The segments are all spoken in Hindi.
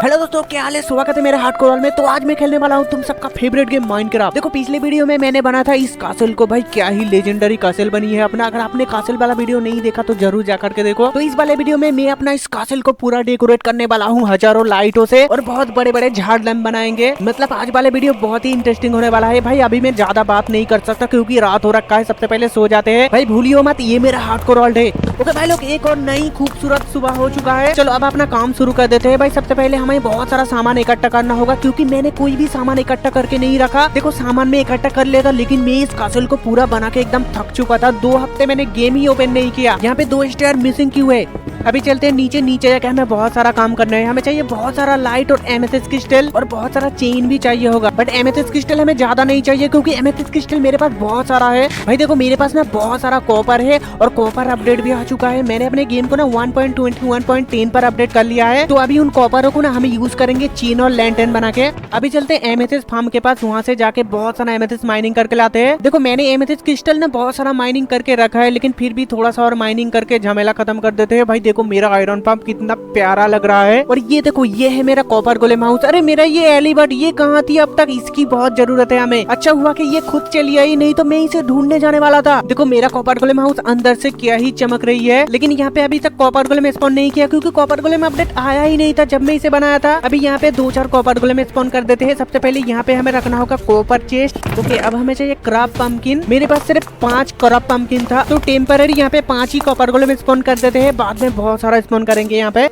हेलो दोस्तों, क्या हाल है? स्वागत है मेरे हार्डकोर में। तो आज मैं खेलने वाला हूँ तुम सबका फेवरेट गेम माइनक्राफ्ट। देखो पिछले वीडियो में मैंने बना था इस कासल को। भाई क्या ही लेजेंडरी कासल बनी है अपना। अगर आपने कासल वाला वीडियो नहीं देखा तो जरूर जाकर के देखो। तो इस वाले वीडियो में मैं अपना इस कासल को पूरा डेकोरेट करने वाला हूँ हजारों लाइटों से, और बहुत बड़े बड़े झाड़ लैंप बनाएंगे। मतलब आज वाले वीडियो बहुत ही इंटरेस्टिंग होने वाला है। भाई अभी मैं ज्यादा बात नहीं कर सकता क्योंकि रात हो रखा है, सबसे पहले सो जाते हैं। भाई भूलियो मत, ये मेरा हार्डकोर वर्ल्ड है। ओके भाई लोग, एक और नई खूबसूरत सुबह हो चुका है। चलो अब अपना काम शुरू कर देते हैं। भाई सबसे पहले हमें बहुत सारा सामान इकट्ठा करना होगा क्योंकि मैंने कोई भी सामान इकट्ठा करके नहीं रखा। देखो सामान में इकट्ठा कर लेता, लेकिन मैं इस कासल को पूरा बना के एकदम थक चुका था। 2 हफ्ते मैंने गेम ही ओपन नहीं किया। यहाँ पे 2 स्टार मिसिंग क्यों है? अभी चलते हैं नीचे। नीचे जाके हमें बहुत सारा काम करना है। हमें चाहिए बहुत सारा लाइट और एमेथिस्ट क्रिस्टल, और बहुत सारा चेन भी चाहिए होगा। बट एमेथिस्ट क्रिस्टल हमें ज्यादा नहीं चाहिए क्योंकि एमेथिस्ट क्रिस्टल मेरे पास बहुत सारा है। भाई देखो मेरे पास ना बहुत सारा कॉपर है, और कॉपर अपडेट भी आ चुका है। मैंने अपने गेम को ना 1.20 1.10 पर अपडेट कर लिया है। तो अभी उन कॉपरों को ना हमें यूज करेंगे चेन और लैंटर्न बना के। अभी चलते हैं एमेथिस्ट फार्म के पास, वहाँ से जाके बहुत सारा एमेथिस्ट माइनिंग करके लाते हैं। देखो मैंने एमेथिस्ट क्रिस्टल ना बहुत सारा माइनिंग करके रखा है, लेकिन फिर भी थोड़ा सा और माइनिंग करके झमेला खत्म कर देते हैं। भाई देखो मेरा आयरन पंप कितना प्यारा लग रहा है। और ये देखो ये है मेरा कॉपर गोलेम हाउस। अरे मेरा ये एलिबर्ट ये कहाँ थी अब तक? इसकी बहुत जरूरत है हमें। अच्छा हुआ कि ये खुद चली आई, नहीं तो मैं इसे ढूंढने जाने वाला था। देखो मेरा कॉपर गोलेम हाउस अंदर से क्या ही चमक रही है, लेकिन यहाँ पे अभी तक कॉपर गोलेम स्पॉन नहीं किया क्योंकि कॉपर गोलेम अपडेट आया ही नहीं था जब मैं इसे बनाया था। अभी यहाँ पे 2-4 कॉपर गोलेम स्पॉन कर देते हैं। सबसे पहले यहाँ पे हमें रखना होगा कॉपर चेस्ट। ओके अब हमें चाहिए क्रॉप पंपकिन। मेरे पास सिर्फ 5 क्रॉप पंपकिन था, तो टेम्पररी यहाँ पे 5 ही कॉपर गोलेम स्पॉन कर देते हैं। बाद में बहुत सारा स्पॉन करेंगे यहाँ पे।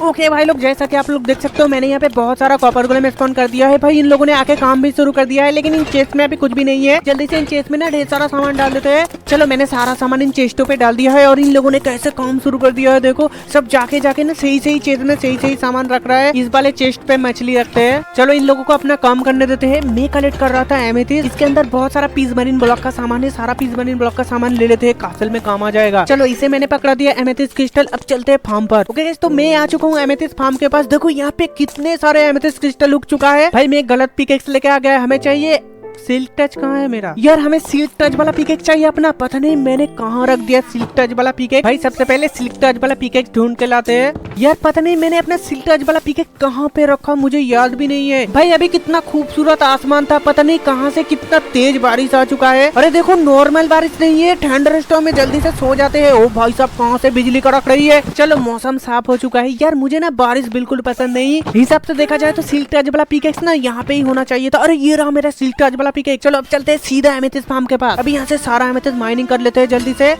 ओके भाई लोग, जैसा कि आप लोग देख सकते हो मैंने यहाँ पे बहुत सारा कॉपर गोलेम स्पॉन कर दिया है। भाई इन लोगों ने आके काम भी शुरू कर दिया है, लेकिन इन चेस्ट में अभी कुछ भी नहीं है। जल्दी से इन चेस्ट में ना ढेर सारा सामान डाल देते हैं। चलो मैंने सारा सामान इन चेस्टों पे डाल दिया है, और इन लोगों ने कैसे काम शुरू कर दिया है। देखो सब जाके ना सही चेस्ट में सही सामान रख रहा है। इस वाले चेस्ट पे मछली रखते हैं। चलो इन लोगों को अपना काम करने देते हैं। मैं कलेक्ट कर रहा था एमेथिस्ट। इसके अंदर बहुत सारा पीस मरीन ब्लॉक का सामान है। सारा पीस मरीन ब्लॉक का सामान ले लेते हैं, कासल में काम आ जाएगा। चलो इसे मैंने पकड़ा दिया एमेथिस्ट क्रिस्टल। अब चलते हैं फार्म पर। ओके तो मैं आ चुका हूँ एमेथिस्ट फार्म के पास। देखो यहाँ पे कितने सारे एमेथिस्ट क्रिस्टल उग चुका है। भाई मैं गलत पिकेक्स लेके आ गया। हमें चाहिए सिल्क टच। कहाँ है मेरा? यार हमें सिल्क टच वाला पिकेक्स चाहिए अपना। पता नहीं मैंने कहाँ रख दिया सिल्क टच वाला पिकेक्स। भाई सबसे पहले सिल्क टच वाला पिकेक्स ढूंढ के लाते हैं। यार पता नहीं मैंने अपना सिल्क टच वाला पिकेक्स कहाँ पे रखा, मुझे याद भी नहीं है। भाई अभी कितना खूबसूरत आसमान था, पता नहीं कहाँ से कितना तेज बारिश आ चुका है। अरे देखो नॉर्मल बारिश नहीं है, थंडरस्टॉर्म में जल्दी से सो जाते हैं। ओ भाई साहब कहाँ से बिजली कड़क रही है। चलो मौसम साफ हो चुका है। यार मुझे ना बारिश बिल्कुल पसंद नहीं। हिसाब से देखा जाए तो सिल्क टच वाला पिकेक्स ना यहाँ पे ही होना चाहिए था। अरे ये रहा मेरा सिल्क टच वाला पिकेक्स। चलो अब चलते हैं सीधा एमेथिस्ट फार्म के पास। अभी यहाँ से सारा एमेथिस्ट माइनिंग कर लेते हैं जल्दी से।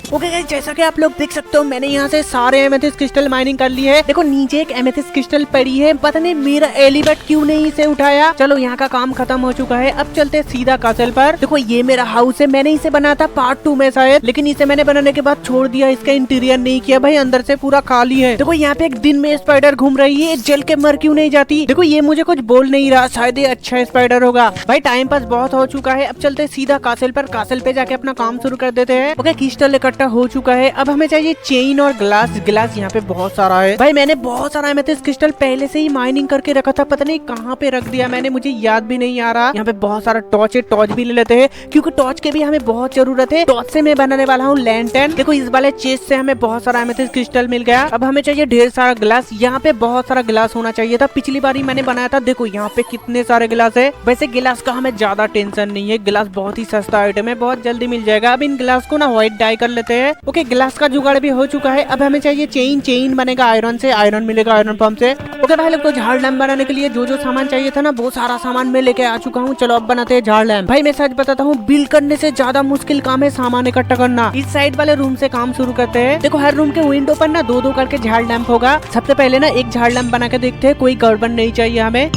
ओके गाइस, जैसा कि आप लोग देख सकते हो मैंने यहाँ से सारे एमेथिस्ट क्रिस्टल माइनिंग कर ली है। देखो नीचे एक एमेथिस्ट क्रिस्टल पड़ी है, पता नहीं मेरा एलिबर्ट क्यों नहीं इसे उठाया। चलो यहाँ का काम खत्म हो चुका है। अब चलते सीधा कासल पर। देखो ये मेरा हाउस है। मैंने इसे बनाया था पार्ट 2 में शायद, लेकिन इसे मैंने बनाने के बाद छोड़ दिया। इसका इंटीरियर नहीं किया। भाई अंदर से पूरा खाली है। देखो यहाँ पे एक दिन में स्पाइडर घूम रही है, जल के मर क्यों नहीं जाती? देखो ये मुझे कुछ बोल नहीं रहा, शायद ये अच्छा स्पाइडर होगा। भाई टाइम पास बहुत हो चुका है। अब चलते सीधा कासल पर। कासल पे जाके अपना काम शुरू कर देते हैं। ओके क्रिस्टल इकट्ठा हो चुका है। अब हमें चाहिए चेन और ग्लास यहाँ पे बहुत सारा है। भाई मैंने बहुत सारा एमेथिस्ट क्रिस्टल पहले से ही माइनिंग करके रखा था, पता नहीं कहाँ पे रख दिया मैंने, मुझे याद भी नहीं आ रहा। यहाँ पे बहुत सारा टॉर्च है, टॉर्च भी ले लेते हैं क्योंकि टॉर्च के भी हमें बहुत जरूरत है। टॉर्च से मैं बनाने वाला हूँ लैंटर्न। देखो इस वाले चेस्ट से हमें बहुत सारा एमेथिस्ट क्रिस्टल मिल गया। अब हमें चाहिए ढेर सारा ग्लास। यहाँ पे बहुत सारा ग्लास होना चाहिए था, पिछली बार ही मैंने बनाया था। देखो यहाँ पे कितने सारे गिलास है। वैसे गिलास का हमें ज्यादा टेंशन नहीं है, गिलास बहुत ही सस्ता आइटम है, बहुत जल्दी मिल जाएगा। अब इन गिलास को ना व्हाइट डाई कर लेते हैं। ओके गिलास का जुगाड़ भी हो चुका है। अब हमें चाहिए चेन बनेगा आयरन से, आयरन मिलेगा आयरन पंप से। ओके भाई लोग, तो झाड़ लैम्प बनाने के लिए जो सामान चाहिए था ना वो सारा सामान मैं लेके आ चुका हूँ। चलो अब बनाते हैं झाड़ लैम्प। भाई मैं सच बताता हूँ, बिल्ड करने से ज्यादा मुश्किल काम है सामान इकट्ठा करना। इस साइड वाले रूम से काम शुरू करते हैं। देखो हर रूम के विंडो पर ना 2-2 करके झाड़ लैम्प होगा। सबसे पहले ना एक झाड़ लैम्प बना के देखते हैं, कोई गड़बड़ नहीं चाहिए हमें।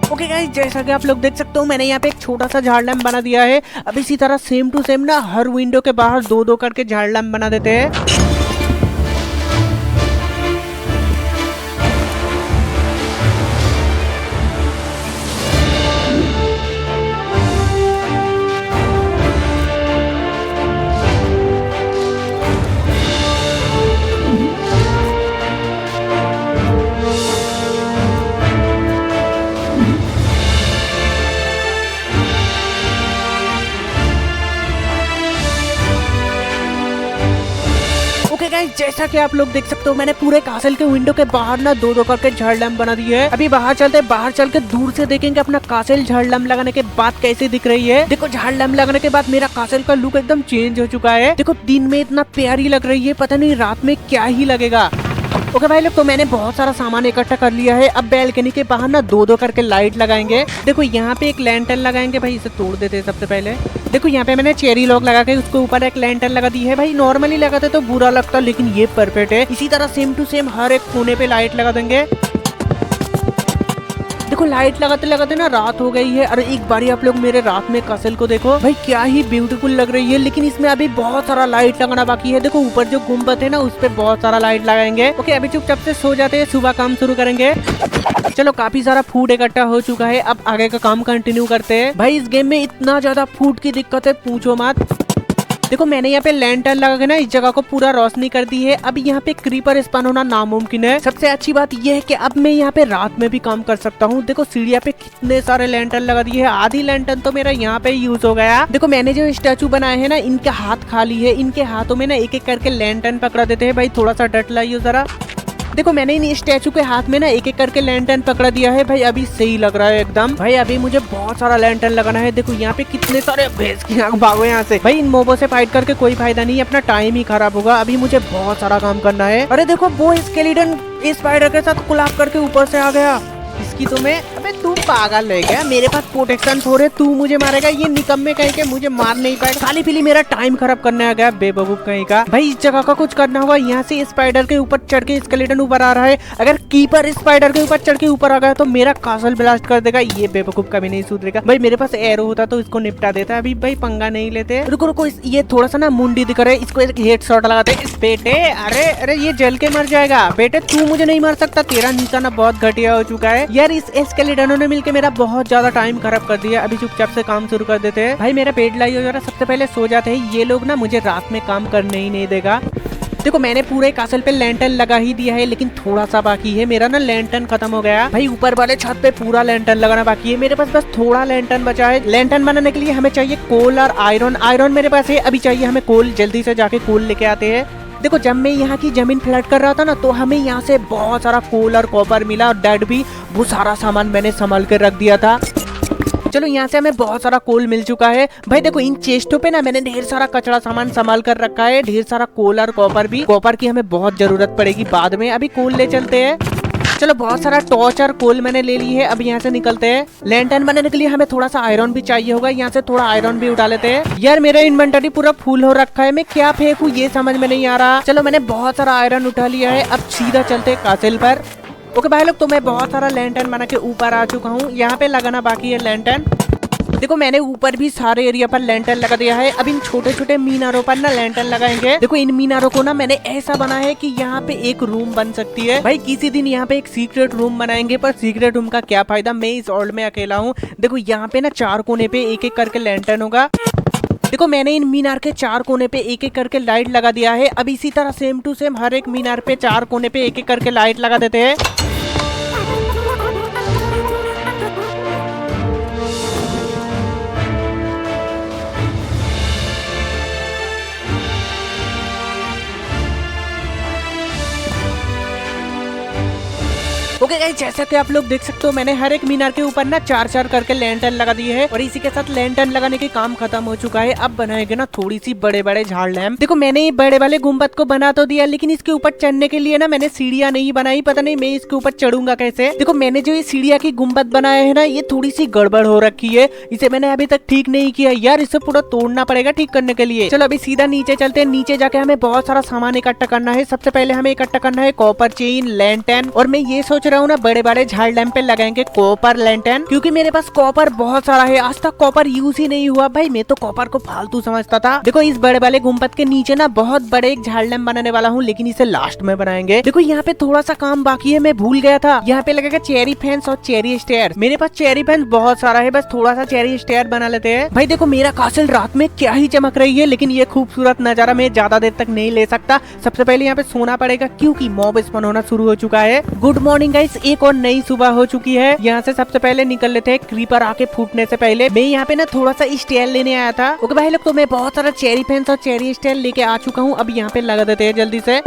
ओके गाइस, जैसा कि आप लोग देख सकते हो मैंने यहाँ पे एक छोटा सा झाड़ लैम्प बना दिया है। अब इसी तरह सेम टू सेम ना हर विंडो के बाहर 2-2 करके झाड़ लैम्प बना देते हैं। गाइस जैसा कि आप लोग देख सकते हो मैंने पूरे कासल के विंडो के बाहर ना दो करके झाड़ लैम्प बना दिए है। अभी बाहर चलते हैं, बाहर चल के दूर से देखेंगे अपना कासल झाड़ लैम्प लगाने के बाद कैसे दिख रही है। देखो झाड़ लैम्प लगाने के बाद मेरा कासल का लुक एकदम चेंज हो चुका है। देखो दिन में इतना प्यारी लग रही है, पता नहीं रात में क्या ही लगेगा। ओके भाई लोग, तो मैंने बहुत सारा सामान इकट्ठा कर लिया है। अब बैल्कनी के बाहर ना दो करके लाइट लगाएंगे। देखो यहाँ पे एक लैंटर्न लगाएंगे भाई, इसे तोड़ देते हैं सबसे पहले। देखो यहाँ पे मैंने चेरी लॉक लगा के उसके ऊपर एक लैंटर्न लगा दी है। भाई नॉर्मली लगाते तो बुरा लगता, लेकिन ये परफेक्ट है। इसी तरह सेम टू सेम हर एक कोने पे लाइट लगा देंगे। देखो लाइट लगाते लगाते ना रात हो गई है। और एक बारी आप लोग मेरे रात में कासल को देखो भाई, क्या ही ब्यूटीफुल लग रही है। लेकिन इसमें अभी बहुत सारा लाइट लगाना बाकी है। देखो ऊपर जो गुम्बद है ना उस पे बहुत सारा लाइट लगाएंगे। ओके अभी चुपचाप से सो जाते हैं, सुबह काम शुरू करेंगे। चलो काफी सारा फूड इकट्ठा हो चुका है, अब आगे का काम कंटिन्यू करते हैं। भाई इस गेम में इतना ज्यादा फूड की दिक्कत है, पूछो मत। देखो मैंने यहाँ पे लैंटर्न लगा के ना इस जगह को पूरा रोशनी कर दी है। अब यहाँ पे क्रीपर स्पॉन होना नामुमकिन है। सबसे अच्छी बात यह है कि अब मैं यहाँ पे रात में भी काम कर सकता हूँ। देखो सीढ़िया पे कितने सारे लैंटर्न लगा दिए है। आधी लैंटर्न तो मेरा यहाँ पे यूज हो गया। देखो मैंने जो स्टैचू बनाए हैं ना, इनके हाथ खाली है। इनके हाथों में ना एक एक करके लैंटर्न पकड़ा देते हैं। भाई थोड़ा सा डट लाइयो जरा। देखो मैंने इन स्टैचू के हाथ में ना एक एक करके लैंटर्न पकड़ा दिया है। भाई अभी सही लग रहा है एकदम। भाई अभी मुझे बहुत सारा लैंटर्न लगाना है। देखो यहाँ पे कितने सारे भैंस की आंख, भागो यहाँ से। भाई इन मोबो से फाइट करके कोई फायदा नहीं, अपना टाइम ही खराब होगा। अभी मुझे बहुत सारा काम करना है। अरे देखो वो स्केलेटन इस स्पाइडर के साथ कोलैब करके ऊपर से आ गया। इसकी तो मैं, अबे तू पागल है क्या? मेरे पास प्रोटेक्शन थोड़े, तू मुझे मारेगा? ये निकम्मे कहीं के मुझे मार नहीं पाएगा। खाली पीली मेरा टाइम खराब करने आ गया, बेवकूफ कहीं का। भाई इस जगह का कुछ करना होगा। यहाँ से स्पाइडर के ऊपर चढ़ के स्केलेटन ऊपर आ रहा है। अगर कीपर स्पाइडर के ऊपर चढ़ के ऊपर आ गया तो मेरा कासल ब्लास्ट कर देगा। ये बेवकूफ कभी नहीं सुधरेगा। भाई मेरे पास एरो होता तो इसको निपटा देता। अभी भाई पंगा नहीं लेते। रुको रुको, ये थोड़ा सा ना मुंडी दिख रहा है, इसको एक हेड शॉट लगाते इस बेटे। अरे अरे ये जल के मर जाएगा। बेटे तू मुझे नहीं मार सकता, तेरा निशाना बहुत घटिया हो चुका है यार। इस स्केलेटनों ने मिलकर मेरा बहुत ज्यादा टाइम खराब कर दिया। अभी चुपचाप से काम शुरू कर देते हैं। भाई मेरा पेट लाइयो जरा, सबसे पहले सो जाते हैं। ये लोग ना मुझे रात में काम करने ही नहीं देगा। देखो मैंने पूरे कासल पे लैंटर्न लगा ही दिया है, लेकिन थोड़ा सा बाकी है। मेरा ना लैंटर्न खत्म हो गया। भाई ऊपर वाले छत पे पूरा लैंटर्न लगाना बाकी है। मेरे पास बस थोड़ा लैंटर्न बचा है। लैंटर्न बनाने के लिए हमें चाहिए कोल और आयरन। आयरन मेरे पास है, अभी चाहिए हमें कोल। जल्दी से जाके कोल लेके आते हैं। देखो जब मैं यहाँ की जमीन फ्लड कर रहा था ना, तो हमें यहाँ से बहुत सारा कोल और कॉपर मिला और डेड भी। वो सारा सामान मैंने संभाल कर रख दिया था। चलो यहाँ से हमें बहुत सारा कोल मिल चुका है। भाई देखो इन चेस्टों पे ना मैंने ढेर सारा कचरा सामान संभाल कर रखा है। ढेर सारा कोल और कॉपर भी। कॉपर की हमें बहुत जरूरत पड़ेगी बाद में। अभी कोल ले चलते हैं। चलो बहुत सारा टॉर्च और कोल मैंने ले ली है। अब यहाँ से निकलते हैं। लैंटर्न बनाने के लिए हमें थोड़ा सा आयरन भी चाहिए होगा। यहाँ से थोड़ा आयरन भी उठा लेते हैं। यार मेरा इन्वेंटरी पूरा फुल हो रखा है, मैं क्या फेंकूं ये समझ में नहीं आ रहा। चलो मैंने बहुत सारा आयरन उठा लिया है। अब सीधा चलते हैं कासल पर। ओके भाई लोग, तो मैं बहुत सारा लैंटर्न बना के ऊपर आ चुका हूँ। यहाँ पे लगाना बाकी है लैंटर्न। देखो मैंने ऊपर भी सारे एरिया पर लैंटर्न लगा दिया है। अब इन छोटे छोटे मीनारों पर ना लैंटर्न लगाएंगे। देखो इन मीनारों को ना मैंने ऐसा बना है कि यहाँ पे एक रूम बन सकती है। भाई किसी दिन यहाँ पे एक सीक्रेट रूम बनाएंगे, पर सीक्रेट रूम का क्या फायदा, मैं इस वर्ल्ड में अकेला हूँ। देखो यहाँ पे ना 4 कोने पे एक एक करके लैंटर्न होगा। देखो मैंने इन मीनार के 4 कोने पे एक एक करके लाइट लगा दिया है। अब इसी तरह सेम टू सेम हर एक मीनार पे 4 कोने पे एक एक करके लाइट लगा देते हैं। ओके गाइस, जैसा कि आप लोग देख सकते हो मैंने हर एक मीनार के ऊपर ना 4-4 करके लैंटर्न लगा दिए हैं। और इसी के साथ लैंटर्न लगाने के काम खत्म हो चुका है। अब बनाएंगे ना थोड़ी सी बड़े बड़े झाड़ लैम्प। देखो मैंने ये बड़े वाले गुम्बद को बना तो दिया, लेकिन इसके ऊपर चढ़ने के लिए ना मैंने सीढ़ियां नहीं बनाई। पता नहीं मैं इसके ऊपर चढ़ूंगा कैसे। देखो मैंने जो ये सीढ़िया की गुम्बद बनाया है ना, ये थोड़ी सी गड़बड़ हो रखी है। इसे मैंने अभी तक ठीक नहीं किया यार, इसे पूरा तोड़ना पड़ेगा ठीक करने के लिए। चलो अभी सीधा नीचे चलते हैं। नीचे जाके हमें बहुत सारा सामान इकट्ठा करना है। सबसे पहले हमें इकट्ठा करना है कॉपर चेन, लैंटर्न। और मैं ये सोच रहा हूँ ना बड़े बड़े झाड़ लैंप पे लगाएंगे कॉपर लैंटर्न, क्योंकि मेरे पास कॉपर बहुत सारा है। आज तक कॉपर यूज ही नहीं हुआ। भाई मैं तो कॉपर को फालतू समझता था। देखो इस बड़े वाले गुम्बद के नीचे ना बहुत बड़े एक झाड़ लैंप बनाने वाला हूँ, लेकिन इसे लास्ट में बनाएंगे। देखो यहाँ पे थोड़ा सा काम बाकी है, मैं भूल गया था। यहाँ पे लगेगा चेरी फैंस और चेरी स्टेयर। मेरे पास चेरी फैंस बहुत सारा है, बस थोड़ा सा चेरी स्टेयर बना लेते हैं। भाई देखो मेरा कासल रात में क्या ही चमक रही है, लेकिन ये खूबसूरत नजारा मैं ज्यादा देर तक नहीं ले सकता। सबसे पहले यहाँ पे सोना पड़ेगा, क्योंकि मॉब स्पॉन होना शुरू हो चुका है। गुड मॉर्निंग गाइस, एक और नई सुबह हो चुकी है। यहाँ से सबसे पहले निकल लेते हैं क्रीपर आके फूटने से पहले। मैं यहाँ पे ना थोड़ा सा स्टेयर लेने आया था। ओके भाई लोग, तो मैं बहुत सारा चेरी फैंस और चेरी स्टेयर लेके आ चुका हूँ। अब यहाँ पे लगा देते हैं जल्दी से।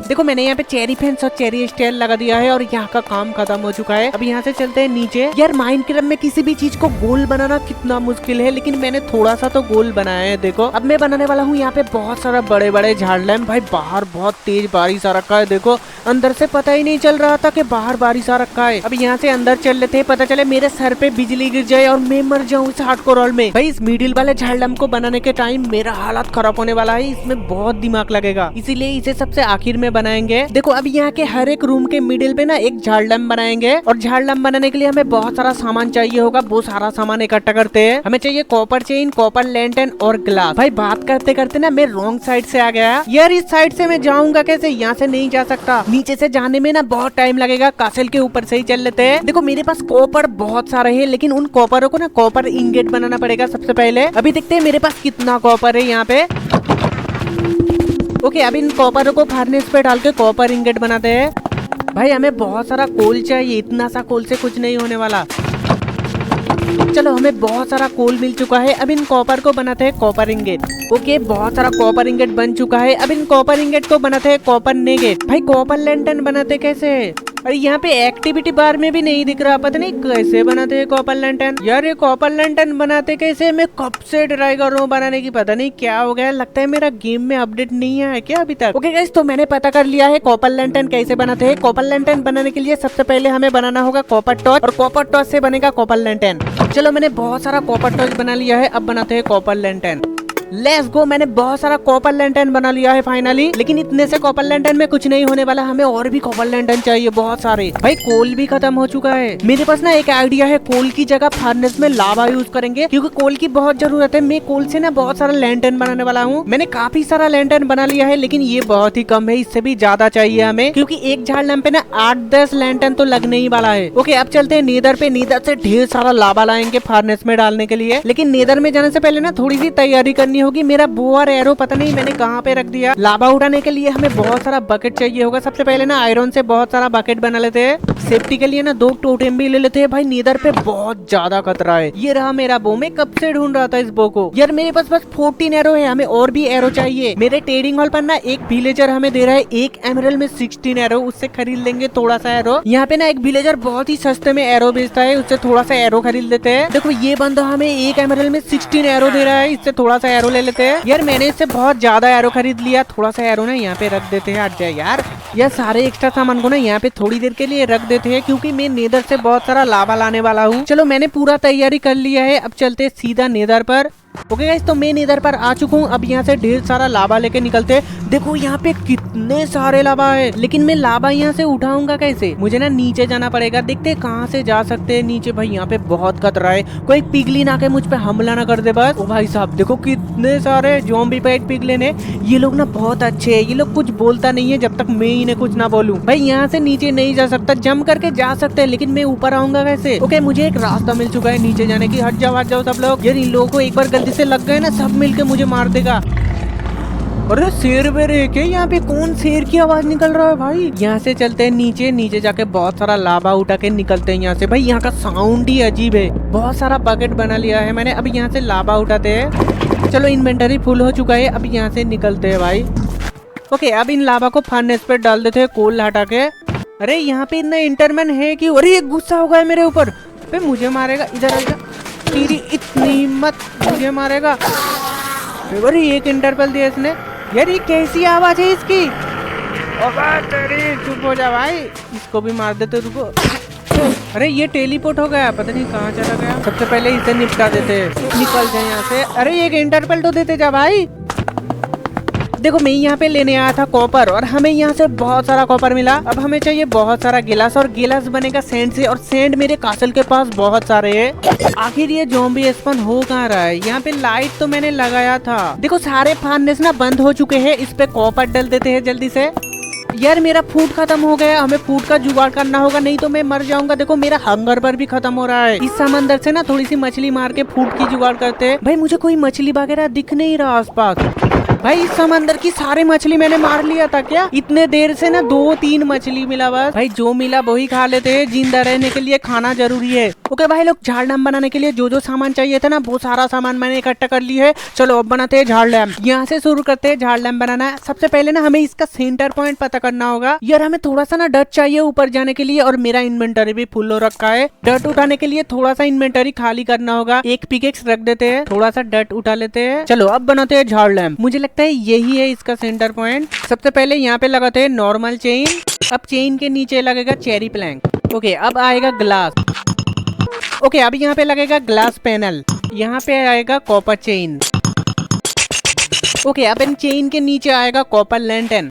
देखो मैंने यहाँ पे चेरी फेंस और चेरी स्टेल लगा दिया है और यहाँ का काम खत्म हो चुका है। अब यहाँ से चलते हैं नीचे। यार माइनक्राफ्ट में किसी भी चीज को गोल बनाना कितना मुश्किल है, लेकिन मैंने थोड़ा सा तो गोल बनाया है। देखो अब मैं बनाने वाला हूँ यहाँ पे बहुत सारा बड़े बड़े झाड़ लैम्प। भाई बाहर बहुत तेज बारिश आ रखा है, देखो अंदर से पता ही नहीं चल रहा था कि बाहर बारिश आ रखा है। अब यहाँ से अंदर चल लेते हैं, पता चले मेरे सर पे बिजली गिर जाए और मैं मर जाऊँ इस हार्डकोर वर्ल्ड में। भाई इस मिडिल वाले झाड़ लैम्प को बनाने के टाइम मेरा हालत खराब होने वाला है, इसमें बहुत दिमाग लगेगा, इसीलिए इसे सबसे आखिर में बनाएंगे। देखो अब यहाँ के हर एक रूम के मिडिल पे ना एक झाड़ लैम्प बनाएंगे और झाड़ लैम्प बनाने के लिए हमें बहुत सारा सामान चाहिए होगा। वो सारा सामान इकट्ठा करते हैं। हमें चाहिए कॉपर चेन, कॉपर लैंटर्न और ग्लास। भाई बात करते करते ना मैं रॉन्ग साइड से आ गया यार। इस साइड से मैं जाऊंगा कैसे? यहाँ से नहीं जा सकता, नीचे से जाने में ना बहुत टाइम लगेगा। कासल के ऊपर से ही चल लेते हैं। देखो मेरे पास कॉपर बहुत सारे है, लेकिन उन कॉपरों को ना कॉपर इंगेट बनाना पड़ेगा सबसे पहले। अभी देखते हैं मेरे पास कितना कॉपर है यहाँ पे। ओके अब इन कॉपरों को फार्नेस पे डाल के कॉपर इंगेट बनाते हैं। भाई हमें बहुत सारा कोल चाहिए, इतना सा कोल से कुछ नहीं होने वाला। चलो हमें बहुत सारा कोल मिल चुका है। अब इन कॉपर को बनाते हैं कॉपर इंगेट। ओके बहुत सारा कॉपर इंगेट बन चुका है। अब इन कॉपर इंगेट को बनाते हैं कॉपर नेगेट। भाई कॉपर लैंटर्न बनाते कैसे? अरे यहाँ पे एक्टिविटी बार में भी नहीं दिख रहा, पता नहीं कैसे बनाते हैं कॉपर लैंटर्न। यार ये कॉपर लैंटर्न बनाते कैसे? मैं कब से ट्राई कर रहा हूँ बनाने की, पता नहीं क्या हो गया। लगता है मेरा गेम में अपडेट नहीं आया क्या अभी तक। ओके गाइस तो मैंने पता कर लिया है कॉपर लैंटर्न कैसे बनाते हैं। कॉपर लैंटर्न बनाने के लिए सबसे पहले हमें बनाना होगा कॉपर टॉर्च और कॉपर टॉर्च से बनेगा कॉपर लैंटर्न। चलो मैंने बहुत सारा कॉपर टॉर्च बना लिया है, अब बनाते हैं कॉपर लैंटर्न। Let's go. मैंने बहुत सारा कॉपर लैंटर्न बना लिया है फाइनली, लेकिन इतने से कॉपर लैंटर्न में कुछ नहीं होने वाला, हमें और भी कॉपर लैंटर्न चाहिए बहुत सारे। भाई कोल भी खत्म हो चुका है। मेरे पास ना एक आइडिया है, कोल की जगह फर्नेस में लावा यूज करेंगे, क्योंकि कोल की बहुत जरूरत है। मैं कोल से ना बहुत सारा लैंटर्न बनाने वाला हूँ। मैंने काफी सारा लैंटर्न बना लिया है, लेकिन ये बहुत ही कम है, इससे भी ज्यादा चाहिए हमें, क्योंकि एक झाड़ लैंप पे ना 8-10 लैंटर्न तो लगने ही वाला है। ओके अब चलते हैं नेदर पे। नेदर से ढेर सारा लावा लाएंगे फर्नेस में डालने के लिए, लेकिन नेदर में जाने से पहले ना थोड़ी सी तैयारी करनी होगी। मेरा और एरो पता नहीं मैंने कहाँ पे रख दिया। लावा उठाने के लिए हमें बहुत सारा बकेट चाहिए होगा। सबसे पहले ना आयरन से बहुत सारा बकेट बना लेते हैं। सेफ्टी के लिए ना 2 टोटेम भी ले लेते हैं। भाई नीदर पे बहुत ज्यादा खतरा है। ये रहा मेरा बो, मैं कब से ढूंढ रहा था इस बो को। यार मेरे पास बस 14 एरो है, हमें और भी एरो चाहिए। मेरे ट्रेडिंग हॉल पर ना एक विलेजर हमें दे रहा है 1 एमरल्ड में 16 एरो, उससे खरीद लेंगे थोड़ा सा एरो। यहाँ पे ना एक विलेजर बहुत ही सस्ते में एरो बेचता है, उससे थोड़ा सा एरो खरीद लेते हैं। देखो ये बंदा हमें 1 एमरल्ड में 16 एरो दे रहा है, इससे थोड़ा सा एरो ले लेते हैं। यार मैंने इससे बहुत ज्यादा एरो खरीद लिया, थोड़ा सा एरो ना यहाँ पे रख देते हैं। हट जाए यार, यह सारे एक्स्ट्रा सामान को ना यहाँ पे थोड़ी देर के लिए रख देते हैं, क्योंकि मैं नेदर से बहुत सारा लावा लाने वाला हूँ। चलो मैंने पूरा तैयारी कर लिया है, अब चलते हैं सीधा नेदर पर। ओके गाइस तो मैं नेदर पर आ चुका हूँ। अब यहाँ से ढेर सारा लावा लेके निकलते हैं। देखो यहाँ पे कितने सारे लावा है, लेकिन मैं लावा यहाँ से उठाऊंगा कैसे? मुझे ना नीचे जाना पड़ेगा। देखते हैं कहाँ से जा सकते हैं नीचे। भाई यहाँ पे बहुत खतरा है, कोई पिगलिन आके मुझ पे हमला ना कर दे बस। ओ भाई साहब देखो कितने सारे ज़ॉम्बी पैट पिगलिन है। ये लोग ना बहुत अच्छे है, ये लोग कुछ बोलता नहीं है जब तक मैं इन्हें कुछ ना बोलूं। भाई यहाँ से नीचे नहीं जा सकता, जंप करके जा सकते हैं, लेकिन मैं ऊपर आऊंगा कैसे? ओके मुझे एक रास्ता मिल चुका है नीचे जाने की। हट जाओ सब लोग। यार इन लोगों को एक बार गलती से लग गए ना, सब मिलके मुझे मार देगा। अरे शेर बेरे है क्या? यहाँ पे कौन शेर की आवाज निकल रहा है भाई? यहाँ से चलते हैं नीचे जाके बहुत सारा लावा उठा के निकलते हैं यहाँ से। भाई यहाँ का साउंड ही अजीब है। बहुत सारा बकेट बना लिया है मैंने, अब यहाँ से लावा उठाते हैं। चलो इन्वेंटरी फुल हो चुका है, अब यहाँ से निकलते हैं भाई। ओके अब इन लावा को फर्नेस पे डाल देते हैं कोल हटा के। अरे यहाँ पे इतना इंटरमैन है कि अरे ये गुस्सा हो गया मेरे ऊपर, मुझे मारेगा। इधर आ जा, तेरी इतनी हिम्मत, मुझे मारेगा। अरे एक इंटरवल दिया इसने। यार ये कैसी आवाज है इसकी? तेरी चुप हो जा भाई, इसको भी मार देते। रुको, अरे ये टेलीपोर्ट हो गया, पता नहीं कहाँ चला गया। सबसे पहले इसे निपटा देते, निकल जाए यहाँ से। अरे एक इंटरवल तो देते जा भाई। देखो मैं यहाँ पे लेने आया था कॉपर, और हमें यहाँ से बहुत सारा कॉपर मिला। अब हमें चाहिए बहुत सारा गिलास, और गिलास बनेगा सैंड से, और सैंड मेरे कासल के पास बहुत सारे है। आखिर ये ज़ॉम्बी स्पॉन हो कहाँ रहा है? यहाँ पे लाइट तो मैंने लगाया था। देखो सारे फर्नेस ना बंद हो चुके हैं, इस पे कॉपर डाल देते हैं जल्दी से। यार मेरा फूड खत्म हो गया, हमें फूड का जुगाड़ करना होगा, नहीं तो मैं मर जाऊंगा। देखो मेरा हंगर पर भी खत्म हो रहा है। इस समंदर से ना थोड़ी सी मछली मार के फूड की जुगाड़ करते हैं। भाई मुझे कोई मछली वगैरह दिख नहीं रहा आसपास। भाई इस समंदर की सारी मछली मैंने मार लिया था क्या? इतने देर से ना 2-3 मछली मिला बस। भाई जो मिला वही खा लेते हैं, जिंदा रहने के लिए खाना जरूरी है। ओके भाई लोग, झाड़ लैम्प बनाने के लिए जो जो सामान चाहिए था ना वो सारा सामान मैंने इकट्ठा कर ली है। चलो अब बनाते हैं झाड़ लैम्प। यहाँ से शुरू करते हैं झाड़ लैम्प बनाना। सबसे पहले ना हमें इसका सेंटर पॉइंट पता करना होगा। यार हमें थोड़ा सा ना डट चाहिए ऊपर जाने के लिए, और मेरा इन्वेंटरी भी फुल हो रखा है। डट उठाने के लिए थोड़ा सा इन्वेंटरी खाली करना होगा। एक पिकेक्स रख देते हैं, थोड़ा सा डट उठा लेते हैं। चलो अब बनाते हैं झाड़ लैम्प। मुझे लगता है यही है इसका सेंटर पॉइंट। सबसे पहले यहाँ पे लगाते हैं नॉर्मल चेन। अब चेन के नीचे लगेगा चेरी प्लैंक। ओके अब आएगा ग्लास। ओके अब यहाँ पे लगेगा ग्लास पैनल। यहाँ पे आएगा कॉपर चेन। ओके अब इन चेन के नीचे आएगा कॉपर लैंटर्न।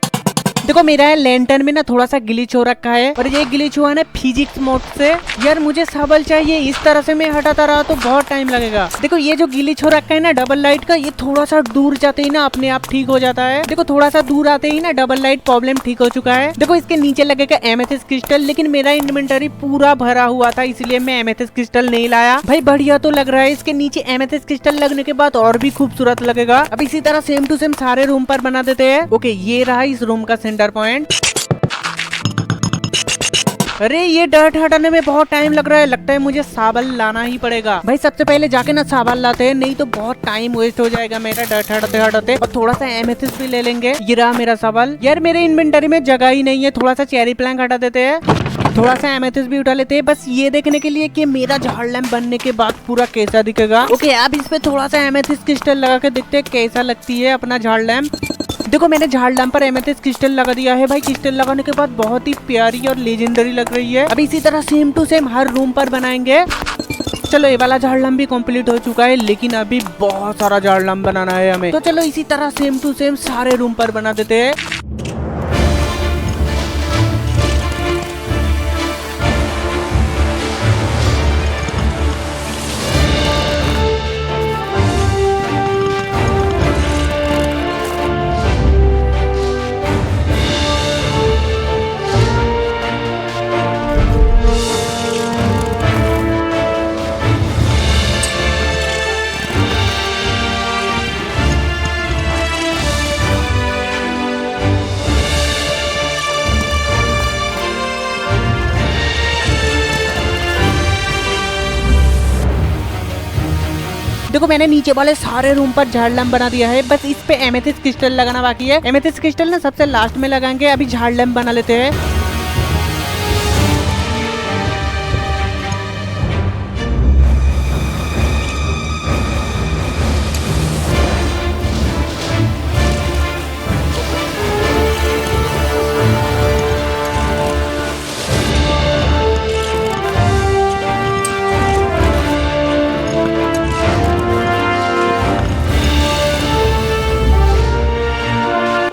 देखो मेरा लैंटर्न में ना थोड़ा सा ग्लिच हो रखा है, और ये ग्लिच हुआ ना फिजिक्स मोड से। यार मुझे सबल चाहिए, इस तरह से मैं हटाता रहा तो बहुत टाइम लगेगा। देखो ये जो ग्लिच हो रखा है ना डबल लाइट का, ये थोड़ा सा दूर जाते ही ना अपने आप ठीक हो जाता है। देखो थोड़ा सा दूर आते ही ना डबल लाइट प्रॉब्लम ठीक हो चुका है। देखो इसके नीचे लगेगा एमेथिस्ट क्रिस्टल, लेकिन मेरा इन्वेंटरी पूरा भरा हुआ था इसलिए मैं एमेथिस्ट क्रिस्टल नहीं लाया। भाई बढ़िया तो लग रहा है, इसके नीचे एमेथिस्ट क्रिस्टल लगने के बाद और भी खूबसूरत लगेगा। अब इसी तरह सेम टू सेम सारे रूम पर बना देते हैं। ओके ये रहा इस रूम का सेंटर पॉइंट। अरे ये डर्ट हटाने में बहुत टाइम लग रहा है, लगता है मुझे साबल लाना ही पड़ेगा। भाई सबसे पहले जाके ना साबल लाते हैं, नहीं तो बहुत टाइम वेस्ट हो जाएगा मेरा डर्ट हटाते हटाते। और थोड़ा सा एमेथिस्ट भी ले लेंगे। ये रहा मेरा साबल। यार मेरे इन्वेंटरी में जगह ही नहीं है, थोड़ा सा चेरी प्लैंक हटा देते हैं, थोड़ा सा एमेथिस्ट भी उठा लेते हैं, बस ये देखने के लिए कि मेरा झाड़ लैम्प बनने के बाद पूरा कैसा दिखेगा। ओके अब इस पे थोड़ा सा एमेथिस्ट क्रिस्टल लगा के देखते हैं कैसा लगती है अपना झाड़ लैम्प। देखो मैंने झाड़ लैम्प पर एमेथिस्ट क्रिस्टल लगा दिया है। भाई क्रिस्टल लगाने के बाद बहुत ही प्यारी और लेजेंडरी लग रही है। अब इसी तरह सेम टू सेम हर रूम पर बनाएंगे। चलो ये वाला झाड़ लैम्प भी कंप्लीट हो चुका है, लेकिन अभी बहुत सारा झाड़ लैम्प बनाना है हमें। तो चलो इसी तरह सेम टू सेम सारे रूम पर बना देते हैं। देखो मैंने नीचे वाले सारे रूम पर झाड़ लैम्प बना दिया है, बस इस पे एमेथिस्ट क्रिस्टल लगाना बाकी है। एमेथिस्ट क्रिस्टल ना सबसे लास्ट में लगाएंगे। अभी झाड़ लैम्प बना लेते हैं।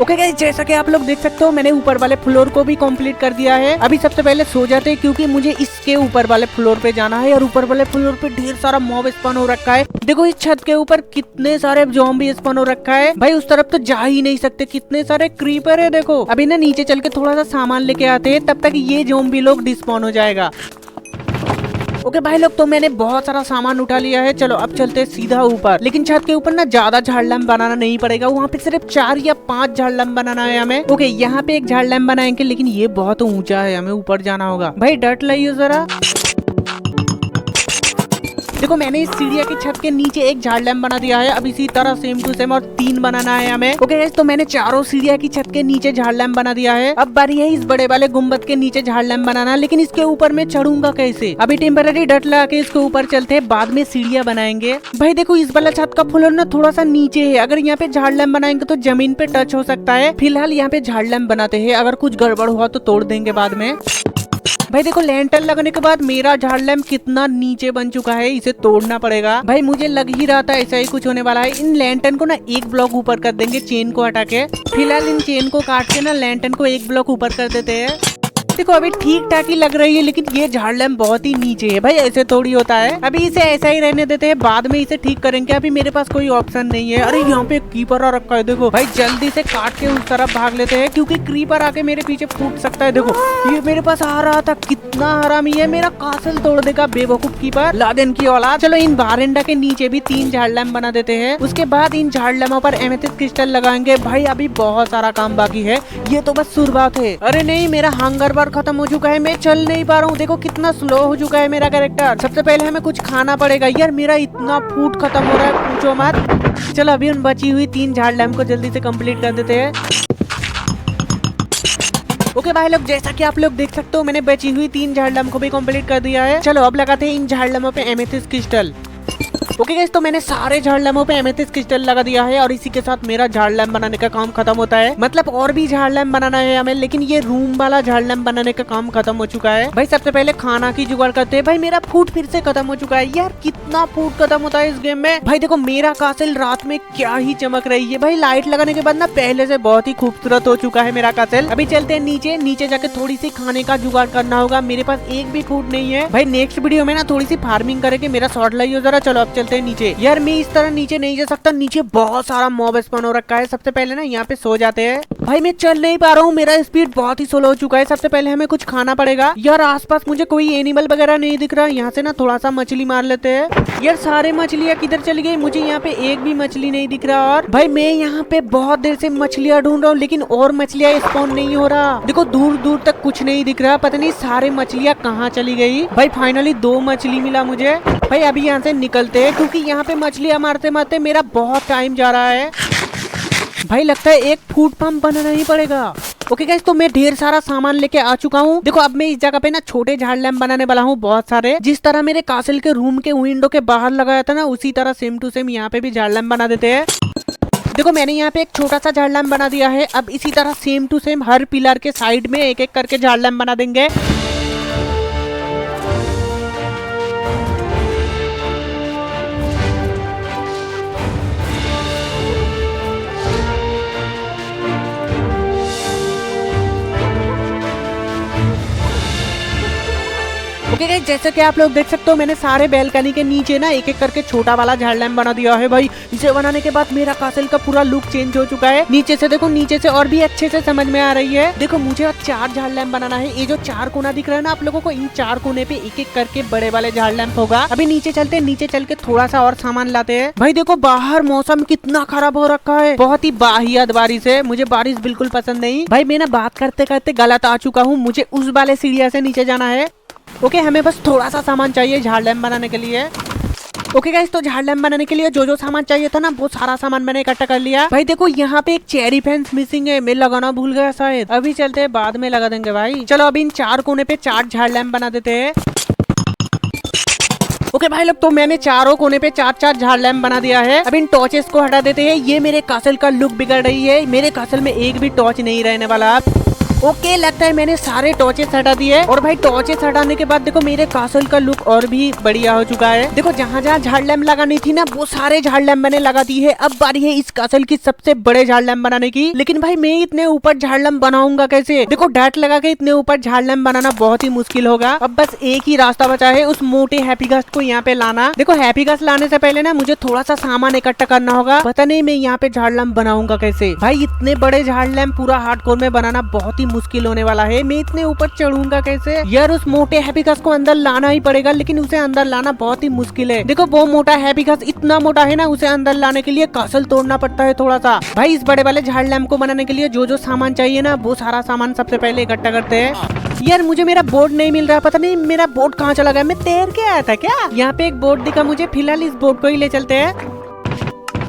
ओके गाइस, जैसा कि आप लोग देख सकते हो मैंने ऊपर वाले फ्लोर को भी कंप्लीट कर दिया है। अभी सबसे पहले सो जाते हैं, क्योंकि मुझे इसके ऊपर वाले फ्लोर पे जाना है, और ऊपर वाले फ्लोर पे ढेर सारा मॉब स्पॉन हो रखा है। देखो इस छत के ऊपर कितने सारे ज़ॉम्बी स्पॉन हो रखा है। भाई उस तरफ तो जा ही नहीं सकते, कितने सारे क्रीपर है। देखो अभी ना नीचे चल के थोड़ा सा सामान लेके आते हैं, तब तक ये ज़ॉम्बी लोग डिस्पॉन हो जाएगा। ओके भाई लोग, तो मैंने बहुत सारा सामान उठा लिया है। चलो अब चलते हैं सीधा ऊपर, लेकिन छत के ऊपर ना ज्यादा झाड़ लैम्प बनाना नहीं पड़ेगा, वहाँ पे सिर्फ 4 या 5 झाड़ लैम्प बनाना है हमें। ओके यहाँ पे एक झाड़ लैम्प बनाएंगे, लेकिन ये बहुत ऊंचा है, हमें ऊपर जाना होगा। भाई डट लाइए जरा। देखो मैंने इस सीढ़िया की छत के नीचे एक झाड़ लैम्प बना दिया है। अब इसी तरह सेम टू सेम और 3 बनाना है हमें। ओके गाइस, तो मैंने चारों सीढ़िया की छत के नीचे झाड़ लैम्प बना दिया है। अब बारी है इस बड़े वाले गुम्बद के नीचे झाड़ लैम्प बनाना, लेकिन इसके ऊपर मैं चढ़ूंगा कैसे? अभी टेम्पररी डट लगा के इसके ऊपर चलते हैं, बाद में सीढ़िया बनाएंगे। भाई देखो इस वाला छत का फ्लोर ना थोड़ा सा नीचे है, अगर यहाँ पे झाड़ लैम्प बनाएंगे तो जमीन पे टच हो सकता है। फिलहाल यहाँ पे झाड़ लैम्प बनाते हैं, अगर कुछ गड़बड़ हुआ तो तोड़ देंगे बाद में। भाई देखो लैंटर्न लगने के बाद मेरा झाड़ लैम्प कितना नीचे बन चुका है, इसे तोड़ना पड़ेगा। भाई मुझे लग ही रहा था ऐसा ही कुछ होने वाला है। इन लैंटर्न को ना एक ब्लॉक ऊपर कर देंगे चेन को हटा के। फिलहाल इन चेन को काट के ना लैंटर्न को एक ब्लॉक ऊपर कर देते हैं। देखो अभी ठीक ठाक ही लग रही है, लेकिन ये झाड़ लैम्प बहुत ही नीचे है भाई, ऐसे थोड़ी होता है। अभी इसे ऐसा ही रहने देते हैं, बाद में इसे ठीक करेंगे। अभी मेरे पास कोई ऑप्शन नहीं है। अरे यहाँ पे कीपर आ रखा है, देखो भाई जल्दी से काट के उस तरफ भाग लेते हैं, क्योंकि क्रीपर आके मेरे पीछे फूट सकता है। देखो ये मेरे पास आ रहा था, कितना हरामी है, मेरा कासल तोड़ देगा बेवकूफ कीपर, लादेन की औलाद। चलो इन बारेंडा के नीचे भी 3 झाड़ लैम्प बना देते हैं, उसके बाद इन झाड़ लैम्पों पर एमेथिस्ट क्रिस्टल लगाएंगे। भाई अभी बहुत सारा काम बाकी है, ये तो बस शुरुआत है। अरे नहीं, मेरा हंगर बार खत्म हो चुका है, मैं चल नहीं पा रहा हूँ। देखो कितना स्लो हो चुका है मेरा कैरेक्टर। सबसे पहले हमें कुछ खाना पड़ेगा। यार मेरा इतना फूड खत्म हो रहा है, पूछो मत। चलो अभी उन बची हुई 3 झाड़ लैम्प को जल्दी से कंप्लीट कर देते हैं। ओके भाई लोग, जैसा कि आप लोग देख सकते हो मैंने बची हुई 3 झाड़ लैम्प को भी कंप्लीट कर दिया है। चलो अब लगाते हैं इन झाड़ लैम्पों पे एमेथिस्ट क्रिस्टल। ओके गाइस, तो मैंने सारे झाड़ लैम्पों पे एमेथिस्ट क्रिस्टल लगा दिया है और इसी के साथ मेरा झाड़ लैम्प बनाने का काम खत्म होता है। मतलब और भी झाड़ लैम्प बनाना है हमें, लेकिन ये रूम वाला झाड़ लैम्प बनाने का काम खत्म हो चुका है। भाई सबसे पहले खाना की जुगाड़ करते हैं। भाई मेरा फूड फिर से खत्म हो चुका है। यार कितना फूड खत्म होता है इस गेम में। भाई देखो मेरा कासल रात में क्या ही चमक रही है। भाई लाइट लगाने के बाद ना पहले से बहुत ही खूबसूरत हो चुका है मेरा कासल। अभी चलते हैं नीचे, नीचे जाके थोड़ी सी खाने का जुगाड़ करना होगा। मेरे पास एक भी फूड नहीं है। भाई नेक्स्ट वीडियो में ना थोड़ी सी फार्मिंग करके मेरा शॉर्ट लाइयो जरा। चलो अब चलते हैं नीचे। यार मैं इस तरह नीचे नहीं जा सकता, नीचे बहुत सारा मॉब स्पॉन हो रखा है। सबसे पहले ना यहाँ पे सो जाते हैं। भाई मैं चल नहीं पा रहा हूँ, मेरा स्पीड बहुत ही स्लो हो चुका है। सबसे पहले हमें कुछ खाना पड़ेगा। यार आसपास मुझे कोई एनिमल वगैरह नहीं दिख रहा। यहाँ से ना थोड़ा सा मछली मार लेते हैं। यार सारे मछलियाँ किधर चली गई, मुझे यहाँ पे एक भी मछली नहीं दिख रहा। और भाई मैं यहाँ पे बहुत देर से मछलियाँ ढूंढ रहा हूँ, लेकिन और मछलियाँ स्पॉन नहीं हो रहा। देखो दूर दूर तक कुछ नहीं दिख रहा, पता नहीं सारे मछलियाँ कहाँ चली गई। भाई फाइनली 2 मछली मिला मुझे। भाई अभी यहाँ से निकलते हैं, क्योंकि यहाँ पे मछलियाँ मारते मारते मेरा बहुत टाइम जा रहा है। भाई लगता है एक फूड पंप बनाना ही पड़ेगा। ओके गाइस, तो मैं ढेर सारा सामान लेके आ चुका हूँ। देखो अब मैं इस जगह पे ना छोटे झाड़ लैम्प बनाने वाला हूँ बहुत सारे। जिस तरह मेरे कासल के रूम के विंडो के बाहर लगाया था ना, उसी तरह सेम टू सेम यहाँ पे भी झाड़ लैम्प बना देते हैं। देखो मैंने यहाँ पे एक छोटा सा झाड़ लैम्प बना दिया है। अब इसी तरह सेम टू सेम हर पिलर के साइड में एक एक करके झाड़ लैम्प बना देंगे। ओके गाइस, जैसे कि आप लोग देख सकते हो मैंने सारे बैल्कनी के नीचे ना एक एक करके छोटा वाला झाड़ लैम्प बना दिया है। भाई इसे बनाने के बाद मेरा कासल का पूरा लुक चेंज हो चुका है। नीचे से देखो, नीचे से और भी अच्छे से समझ में आ रही है। देखो मुझे अब 4 झाड़ लैम्प बनाना है। ये जो 4 कोना दिख रहा है ना आप लोगों को, इन 4 कोने पे एक एक करके बड़े वाले झाड़ लैम्प होगा। अभी नीचे चलते हैं, नीचे चल के थोड़ा सा और सामान लाते हैं। भाई देखो बाहर मौसम कितना खराब हो रखा है, बहुत ही बाहियात बारिश है। मुझे बारिश बिल्कुल पसंद नहीं। भाई मैं ना बात करते करते गलत आ चुका हूँ, मुझे उस वाले सीढ़िया से नीचे जाना है। ओके हमें बस थोड़ा सा सामान चाहिए झाड़ लैम्प बनाने के लिए। ओके गाइस, तो झाड़ लैम्प बनाने के लिए जो जो सामान चाहिए था ना, वो सारा सामान मैंने इकट्ठा कर लिया। भाई देखो यहाँ पे एक चेरी फेंस मिसिंग है, मैं लगाना भूल गया शायद। अभी चलते हैं, बाद में लगा देंगे भाई। चलो अभी इन 4 कोने पे 4 झाड़ लैम्प बना देते हैं। ओके भाई लोग, तो मैंने चारों कोने पे 4-4 झाड़ लैम्प बना दिया है। अब इन टॉर्चेस को हटा देते हैं। ये मेरे कासल का लुक बिगड़ रही है। मेरे कासल में एक भी टॉर्च नहीं रहने वाला। ओके लगता है मैंने सारे टॉर्चेस हटा दिए। और भाई टॉर्चेस हटाने के बाद देखो मेरे कासल का लुक और भी बढ़िया हो चुका है। देखो जहाँ जहाँ झाड़ लैम्प लगानी थी ना, वो सारे झाड़ लैम्प मैंने लगा दी है। अब बारी है इस कासल की सबसे बड़े झाड़ लैम्प बनाने की। लेकिन भाई मैं इतने ऊपर झाड़ लैम्प बनाऊंगा कैसे? देखो डाट लगा के इतने ऊपर झाड़ लैम्प बनाना बहुत ही मुश्किल होगा। अब बस एक ही रास्ता बचा है, उस मोटे हैप्पी गस्ट को यहाँ पे लाना। देखो हैप्पी गस्ट लाने से पहले ना मुझे थोड़ा सा सामान इकट्ठा करना होगा। पता नहीं मैं यहाँ पे झाड़ लैम्प बनाऊंगा कैसे। भाई इतने बड़े झाड़ लैम्प पूरा हार्डकोर में बनाना बहुत ही मुश्किल होने वाला है। मैं इतने ऊपर चढ़ूंगा कैसे? यार उस मोटे हैप्पी गस्ट को अंदर लाना ही पड़ेगा, लेकिन उसे अंदर लाना बहुत ही मुश्किल है। देखो वो मोटा हैप्पी गस्ट इतना मोटा है ना, उसे अंदर लाने के लिए कासल तोड़ना पड़ता है थोड़ा सा। भाई इस बड़े वाले झाड़ लैम्प को बनाने के लिए जो जो सामान चाहिए ना, वो सारा सामान सबसे पहले इकट्ठा करते हैं। यार मुझे मेरा बोर्ड नहीं मिल रहा, पता नहीं मेरा बोर्ड कहाँ चला गया। मैं तैर के आया था क्या? यहाँ पे एक बोर्ड दिखा मुझे, फिलहाल इस बोर्ड को ही ले चलते हैं।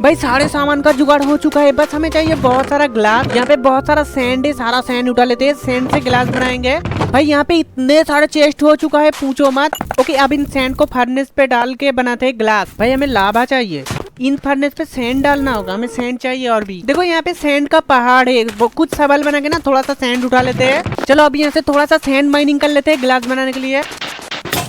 भाई सारे सामान का जुगाड़ हो चुका है, बस हमें चाहिए बहुत सारा ग्लास। यहाँ पे बहुत सारा सैंड है, सारा सैंड उठा लेते हैं, सैंड से ग्लास बनाएंगे। भाई यहाँ पे इतने सारे चेस्ट हो चुका है, पूछो मत। ओके अब इन सैंड को फर्नेस पे डाल के बनाते हैं ग्लास। भाई हमें लावा चाहिए, इन फर्नेस पे सैंड डालना होगा, हमें सैंड चाहिए। और भी देखो यहाँ पे सैंड का पहाड़ है, वो कुछ सवाल बना के ना थोड़ा सा सैंड उठा लेते हैं। चलो अब यहाँ से थोड़ा सा सैंड माइनिंग कर लेते हैं ग्लास बनाने के लिए।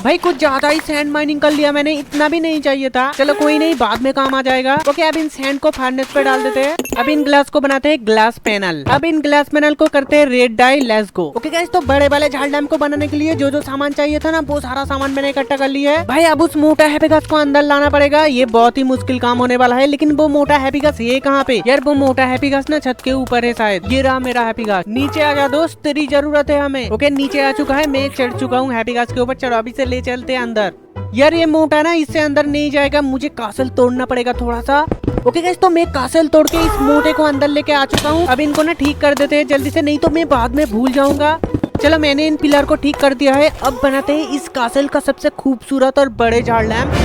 भाई कुछ ज्यादा ही सैंड माइनिंग कर लिया मैंने, इतना भी नहीं चाहिए था। चलो कोई नहीं, बाद में काम आ जाएगा। ओके अब इन सैंड को फर्नेस पे डाल देते हैं। अब इन ग्लास को बनाते हैं ग्लास पैनल। अब इन ग्लास पैनल को करते हैं red dye. Let's go. Okay guys, तो बड़े वाले झाड़ लैंप को बनाने के लिए जो जो सामान चाहिए था ना, वो सारा सामान मैंने इकट्ठा कर लिया है। भाई अब उस मोटा हैप्पीगस को अंदर लाना पड़ेगा। ये बहुत ही मुश्किल काम होने वाला है। लेकिन वो मोटा हैप्पीगस ये कहाँ पे? यार वो मोटा हैप्पीगस ना छत के ऊपर है शायद। ये रहा मेरा हैप्पीगस। नीचे आ जा दोस्त, तेरी जरूरत है हमें। ओके नीचे आ चुका है, मैं चढ़ चुका हूँ हैप्पीगस के ऊपर। चलो अभी से ले चलते हैं अंदर। यार ये मोटा ना इससे अंदर नहीं जाएगा, मुझे कासल तोड़ना पड़ेगा थोड़ा सा। ओके गाइस, तो मैं कासल तोड़ के इस मोटे को अंदर लेके आ चुका हूँ। अब इनको ना ठीक कर देते हैं जल्दी से, नहीं तो मैं बाद में भूल जाऊंगा। चलो मैंने इन पिलर को ठीक कर दिया है। अब बनाते हैं इस कासल का सबसे खूबसूरत और बड़े झाड़ लैंप।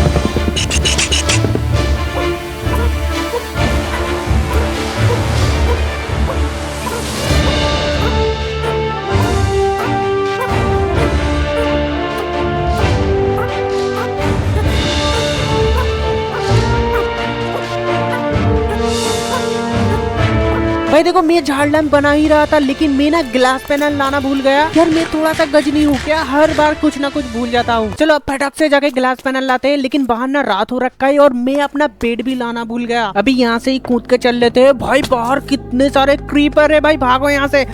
भाई देखो मैं झाड़ लैंप बना ही रहा था, लेकिन मैं ना ग्लास पैनल लाना भूल गया। यार मैं थोड़ा सा गजनी हूँ क्या, हर बार कुछ ना कुछ भूल जाता हूँ। चलो अब फटाक से जाके ग्लास पैनल लाते हैं। लेकिन बाहर ना रात हो रखा है और मैं अपना बेड भी लाना भूल गया। अभी यहाँ से ही कूद के चल लेते हैं। भाई बाहर कितने सारे क्रीपर है, भाई भागो यहाँ से।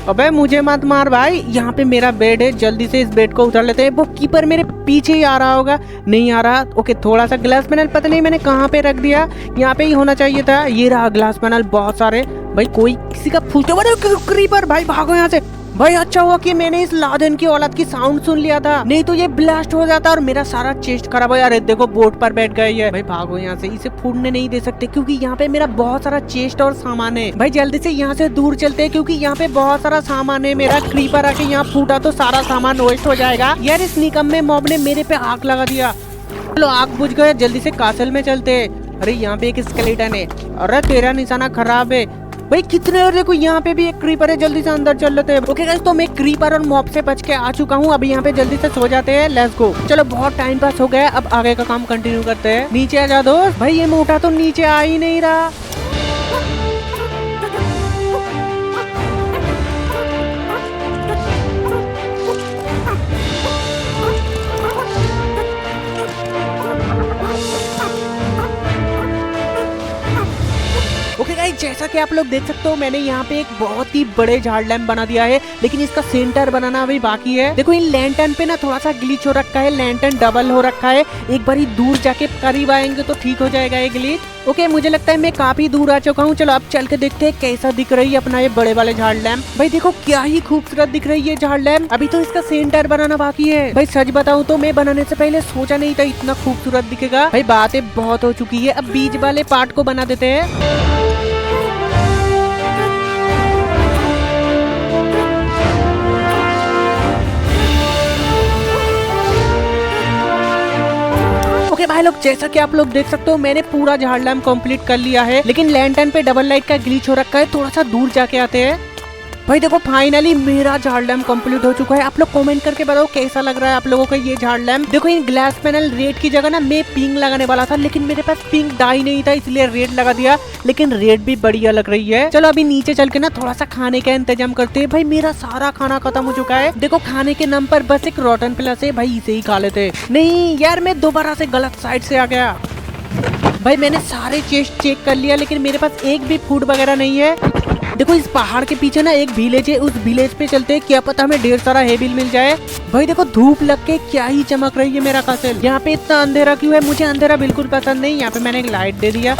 अबे मुझे मत मार भाई, यहाँ पे मेरा बेड है, जल्दी से इस बेड को उतार लेते हैं। वो कीपर मेरे पीछे ही आ रहा होगा, नहीं आ रहा। ओके थोड़ा सा ग्लास पैनल पता नहीं मैंने कहाँ पे रख दिया, यहाँ पे ही होना चाहिए था। ये रहा ग्लास पैनल, बहुत सारे। भाई कोई किसी का फूटे क्रीपर, भाई भागो यहाँ से। भाई अच्छा हुआ कि मैंने इस लादेन की औलाद की साउंड सुन लिया था, नहीं तो ये ब्लास्ट हो जाता और मेरा सारा चेस्ट खराब हो। यार देखो बोट पर बैठ गई है। भाई भागो यहाँ से, इसे फूटने नहीं दे सकते क्योंकि यहाँ पे मेरा बहुत सारा चेस्ट और सामान है। भाई जल्दी से यहाँ से दूर चलते हैं क्योंकि यहाँ पे बहुत सारा सामान है मेरा। क्रीपर आके यहाँ फूटा तो सारा सामान वेस्ट हो जाएगा। यार इस निकम्मे मॉब ने मेरे पे आग लगा दिया। चलो आग बुझ गए, जल्दी से कासल में चलते हैं। अरे यहाँ पे एक स्केलेटन है। अरे तेरा निशाना खराब है भाई। कितने, और देखो यहाँ पे भी एक क्रीपर है, जल्दी से अंदर चल लेते हैं। ओके गाइस, तो मैं क्रीपर और मॉब से बच के आ चुका हूँ। अभी यहाँ पे जल्दी से सो जाते हैं। Let's go. चलो बहुत टाइम पास हो गया, अब आगे का काम कंटिन्यू करते हैं। नीचे आ जा दोस्त। भाई ये मोटा तो नीचे आ ही नहीं रहा। ओके गाइस, जैसा कि आप लोग देख सकते हो मैंने यहाँ पे एक बहुत ही बड़े झाड़ लैंप बना दिया है, लेकिन इसका सेंटर बनाना अभी बाकी है। देखो इन लैंटर्न पे ना थोड़ा सा ग्लिच हो रखा है, लैंटर्न डबल हो रखा है। एक बारी दूर जाके करीब आएंगे तो ठीक हो जाएगा ये ग्लिच। ओके मुझे लगता है मैं काफी दूर आ चुका हूँ। चलो अब चल के देखते हैं कैसा दिख रही है अपना ये बड़े वाले झाड़ लैंप। भाई देखो क्या ही खूबसूरत दिख रही है झाड़ लैंप। अभी तो इसका सेंटर बनाना बाकी है। भाई सच बताऊँ तो मैं बनाने से पहले सोचा नहीं था इतना खूबसूरत दिखेगा। भाई बातें बहुत हो चुकी है, अब बीच वाले पार्ट को बना देते हैं। ओके भाई लोग, जैसा कि आप लोग देख सकते हो मैंने पूरा झाड़ लैंप कंप्लीट कर लिया है, लेकिन लैंटर्न पे डबल लाइट का ग्लिच हो रखा है। थोड़ा सा दूर जाके आते हैं। भाई देखो फाइनली मेरा झाड़ लैंप कंप्लीट हो चुका है। आप लोग कमेंट करके बताओ कैसा लग रहा है आप लोगों को ये झाड़ लैंप। देखो इन ग्लास पैनल रेड की जगह ना मैं पिंक लगाने वाला था, लेकिन मेरे पास पिंक डाई नहीं था इसलिए रेड लगा दिया, लेकिन रेड भी बढ़िया लग रही है। चलो अभी नीचे चल के ना थोड़ा सा खाने का इंतजाम करते हैं। भाई मेरा सारा खाना खत्म हो चुका है। देखो खाने के नाम पर बस एक रोटन प्लस है, भाई इसे ही खा लेते। नहीं यार मैं दोबारा से गलत साइड से आ गया। भाई मैंने सारे चेस्ट चेक कर लिया, लेकिन मेरे पास एक भी फूड वगैरह नहीं है। देखो इस पहाड़ के पीछे ना एक विलेज है, उस विलेज पे चलते हैं, क्या पता हमें ढेर सारा हेबिल मिल जाए। भाई देखो धूप लग के क्या ही चमक रही है मेरा कासल। यहाँ पे इतना अंधेरा क्यों है? मुझे अंधेरा बिल्कुल पसंद नहीं। यहाँ पे मैंने एक लाइट दे दिया।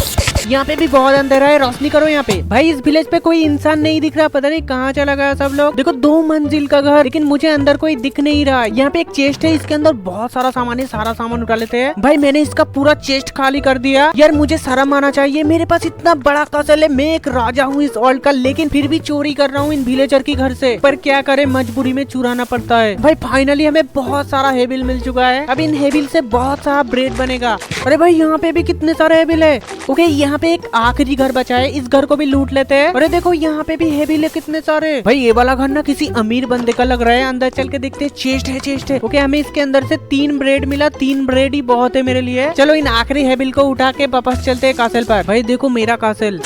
यहाँ पे भी बहुत अंधेरा है, रोशनी करो यहाँ पे। भाई इस विलेज पे कोई इंसान नहीं दिख रहा, पता नहीं कहाँ चला गया सब लोग। देखो 2 मंजिल का घर, लेकिन मुझे अंदर कोई दिख नहीं रहा। यहाँ पे एक चेस्ट है, इसके अंदर बहुत सारा सामान है, सारा सामान उठा लेते हैं। भाई मैंने इसका पूरा चेस्ट खाली कर दिया। यार मुझे शर्म आना चाहिए, मेरे पास इतना बड़ा कासल है, मैं एक राजा हूँ इस वर्ल्ड का, लेकिन फिर भी चोरी कर रहा हूँ इन विलेजर की घर से। पर क्या करे, मजबूरी में चुराना पड़ता है। भाई फाइनली हमें बहुत सारा हेबिल मिल चुका है। अब इन हेबिल से बहुत सारा ब्रेड बनेगा। अरे भाई यहाँ पे भी कितने सारे हेबिल है। ओके यहाँ पे एक आखिरी घर बचा है, इस घर को भी लूट लेते हैं। अरे देखो यहाँ पे भी हेबिल है कितने सारे। भाई ये वाला घर ना किसी अमीर बंदे का लग रहा है। अंदर चल के देखते हैं। चेस्ट है, चेस्ट है। ओके हमें इसके अंदर से 3 ब्रेड मिला। 3 ब्रेड ही बहुत है मेरे लिए। चलो इन आखिरी हेबिल को उठा के वापस चलते हैं कासल पर। भाई देखो मेरा कासल।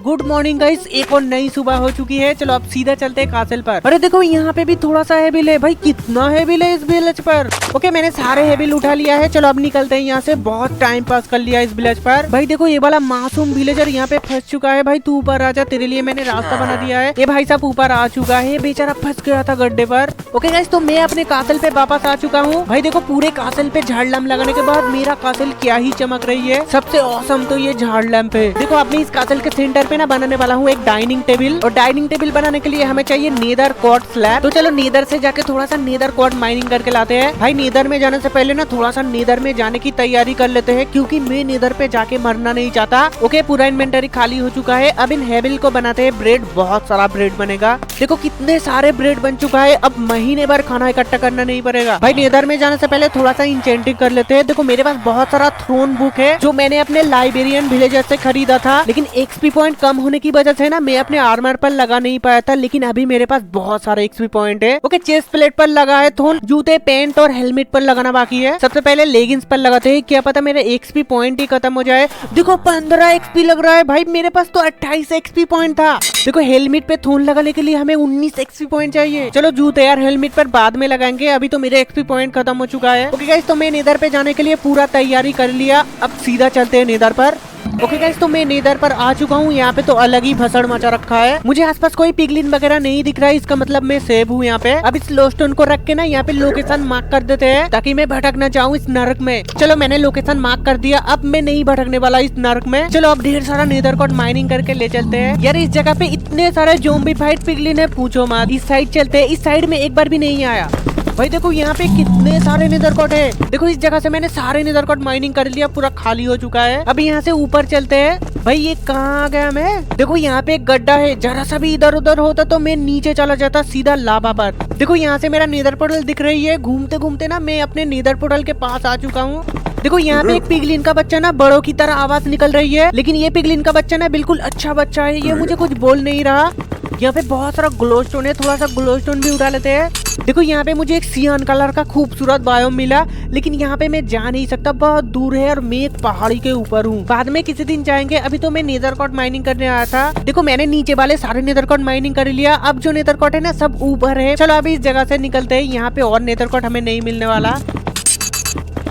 गुड मॉर्निंग गाइस, एक और नई सुबह हो चुकी है। चलो अब सीधा चलते हैं कासल पर। अरे देखो यहाँ पे भी थोड़ा सा हेबिल है भाई, कितना हेबिल है इस विलेज पर। ओके मैंने सारे हेबिल उठा लिया है। चलो अब निकलते हैं यहाँ से, बहुत टाइम पास कर लिया इस विलेज पर। भाई देखो ये वाला मासूम विलेजर यहाँ पे फंस चुका है। भाई तू ऊपर आजा, तेरे लिए मैंने रास्ता बना दिया है। ये भाई साहब ऊपर आ चुका है, बेचारा फंस गया था गड्ढे पर। ओके गाइस तो मैं अपने कासल पे वापस आ चुका हूँ। भाई देखो पूरे कासल पे झाड़ लैम्प लगाने के बाद मेरा कासल क्या ही चमक रही है। सबसे औसम तो ये झाड़ लैम्प है। देखो अपने इस कासल के सेंटर पे ना बनाने वाला हूँ एक डाइनिंग टेबल, और डाइनिंग टेबल बनाने के लिए हमें चाहिए नेदर क्वार्ट्ज स्लैब। तो चलो नेदर से जाके थोड़ा सा नेदर क्वार्ट्ज माइनिंग करके लाते हैं। भाई नेदर में जाने से पहले ना थोड़ा सा नेदर में जाने की तैयारी कर लेते हैं, क्योंकि मैं नेदर पे जाके मरना नहीं चाहता। ओके पूरा इन्वेंटरी खाली हो चुका है। अब इन हेबिल को बनाते हैं ब्रेड, बहुत सारा ब्रेड बनेगा। देखो कितने सारे ब्रेड बन चुका है, अब महीने भर खाना इकट्ठा करना नहीं पड़ेगा। भाई नेदर में जाने से पहले थोड़ा सा इंचेंटिंग कर लेते हैं। देखो मेरे पास बहुत सारा थ्रोन बुक है जो मैंने अपने लाइब्रेरियन विलेजर से खरीदा था, लेकिन एक्सपी पॉइंट कम होने की वजह से ना मैं अपने आर्मर पर लगा नहीं पाया था, लेकिन अभी मेरे पास बहुत सारे एक्सपी पॉइंट है। ओके चेस्ट प्लेट पर लगा है थोन, जूते पैंट और हेलमेट पर लगाना बाकी है। सबसे पहले लेगिंग्स पर लगाते हैं, क्या पता मेरे एक्सपी पॉइंट ही खत्म हो जाए। देखो 15 एक्सपी लग रहा है भाई, मेरे पास तो 28 एक्सपी पॉइंट था। देखो हेलमेट पे थोन लगाने के लिए हमें 19 एक्सपी पॉइंट चाहिए। चलो जूते यार हेलमेट पर बाद में लगाएंगे, अभी तो मेरे एक्सपी पॉइंट खत्म हो चुका है। ओके गाइस तो मैं नेदर पे जाने के लिए पूरा तैयारी कर लिया, अब सीधा चलते हैं नेदर पर। ओके गाइस तो मैं नेदर पर आ चुका हूँ। यहाँ पे तो अलग ही भसड़ मचा रखा है, मुझे आसपास कोई पिगलिन वगैरह नहीं दिख रहा है, इसका मतलब मैं सेफ हूँ यहाँ पे। अब इस लोस्टोन को रख के ना यहाँ पे लोकेशन मार्क कर देते हैं, ताकि मैं भटक न जाऊँ इस नरक में। चलो मैंने लोकेशन मार्क कर दिया, अब मैं नहीं भटकने वाला इस नरक में। चलो अब ढेर सारा नेदर कोड माइनिंग करके ले चलते हैं। यार इस जगह पे इतने सारे ज़ॉम्बी फाइट पिगलिन है, पूछो मत। इस साइड चलते हैं, इस साइड में एक बार भी नहीं आया। भाई देखो यहाँ पे कितने सारे नेदर कोट है। देखो इस जगह से मैंने सारे नेदर कोट माइनिंग कर लिया, पूरा खाली हो चुका है। अभी यहाँ से ऊपर चलते हैं। भाई ये कहाँ आ गया मैं? देखो यहाँ पे एक गड्ढा है, जरा सा भी इधर उधर होता तो मैं नीचे चला जाता सीधा लावा पर। देखो यहाँ से मेरा नेदर पोर्टल दिख रही है, घूमते घूमते ना मैं अपने नेदर पोर्टल के पास आ चुका हूँ। देखो यहाँ पे एक पिगलिन का बच्चा ना बड़ों की तरह आवाज निकल रही है, लेकिन ये पिगलिन का बच्चा ना बिल्कुल अच्छा बच्चा है, ये मुझे कुछ बोल नहीं रहा। यहाँ पे बहुत सारा ग्लोस्टोन है, थोड़ा सा ग्लोस्टोन भी उठा लेते हैं। देखो यहाँ पे मुझे एक सियान कलर का खूबसूरत बायोम मिला, लेकिन यहाँ पे मैं जा नहीं सकता, बहुत दूर है और मैं एक पहाड़ी के ऊपर हूँ। बाद में किसी दिन जाएंगे, अभी तो मैं नेदर कोट माइनिंग करने आया था। देखो मैंने नीचे वाले सारे नेदर कोट माइनिंग कर लिया, अब जो नेदर कोट है ना सब ऊपर है। चलो अभी इस जगह से निकलते हैं, यहाँ पे और नेदर कोट हमें नहीं मिलने वाला।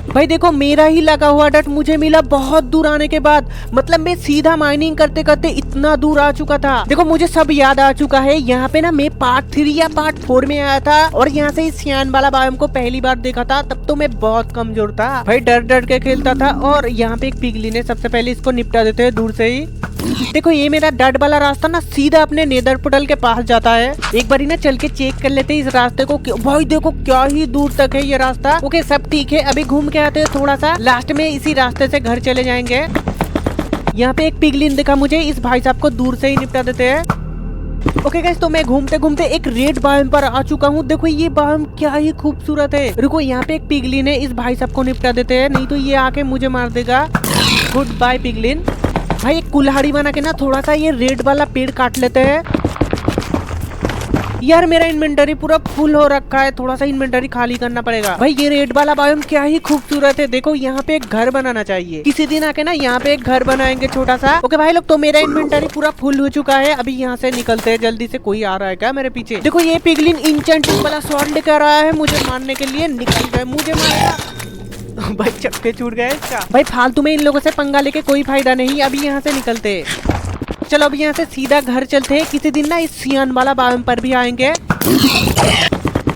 भाई देखो मेरा ही लगा हुआ डट मुझे मिला बहुत दूर आने के बाद, मतलब मैं सीधा माइनिंग करते करते इतना दूर आ चुका था। देखो मुझे सब याद आ चुका है, यहाँ पे ना मैं पार्ट 3 या पार्ट 4 में आया था, और यहाँ से इस सियान वाला बायोम को पहली बार देखा था, तब तो मैं बहुत कमजोर था भाई, डर डर के खेलता था। और यहाँ पे एक पिगलिन है, सबसे पहले इसको निपटा देते हैं दूर से ही। देखो ये मेरा डट वाला रास्ता ना सीधा अपने नेदर पोर्टल के पास जाता है। एक बारी ना चल के चेक कर लेते हैं इस रास्ते को। भाई देखो क्या ही दूर तक है ये रास्ता। ओके सब ठीक है, अभी घूम के आते हैं थोड़ा सा, लास्ट में इसी रास्ते से घर चले जाएंगे। यहाँ पे एक पिगलिन दिखा मुझे, इस भाई साहब को दूर से ही निपटा देते हैं। ओके गाइस तो मैं घूमते घूमते एक रेड बायोम पर आ चुका हूँ। देखो ये बायोम क्या ही खूबसूरत है। रुको यहाँ पे एक पिगलिन है, इस भाई साहब को निपटा देते हैं, नहीं तो ये आके मुझे मार देगा। Good bye Piglin. भाई एक कुल्हाड़ी बना के ना थोड़ा सा ये रेड वाला पेड़ काट लेते हैं। यार मेरा इन्वेंटरी पूरा फुल हो रखा है, थोड़ा सा इन्वेंटरी खाली करना पड़ेगा। भाई ये रेड वाला बायोम क्या ही खूबसूरत है। देखो यहाँ पे एक घर बनाना चाहिए, किसी दिन आके ना यहाँ पे एक घर बनाएंगे छोटा सा। ओके भाई लोग तो मेरा इन्वेंटरी पूरा फुल हो चुका है, अभी यहाँ से निकलते हैं जल्दी से। कोई आ रहा है क्या मेरे पीछे? देखो ये पिगलिन इंचेंटिंग वाला स्वॉर्ड लेकर आया है मुझे मारने के लिए। निकल गए, मुझे मारेगा। भाई चक्के छूट गए इसका। भाई फालतू में इन लोगों से पंगा लेके कोई फायदा नहीं, अभी यहाँ से निकलते हैं। चलो अब यहाँ से सीधा घर चलते हैं, किसी दिन ना इस सियान वाला बायोम पर भी आएंगे।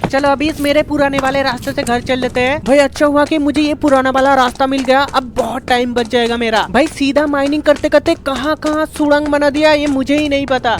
चलो अभी इस मेरे पुराने वाले रास्ते से घर चल लेते हैं। भाई अच्छा हुआ कि मुझे ये पुराना वाला रास्ता मिल गया, अब बहुत टाइम बच जाएगा मेरा। भाई सीधा माइनिंग करते करते कहाँ कहाँ सुरंग बना दिया ये मुझे ही नहीं पता।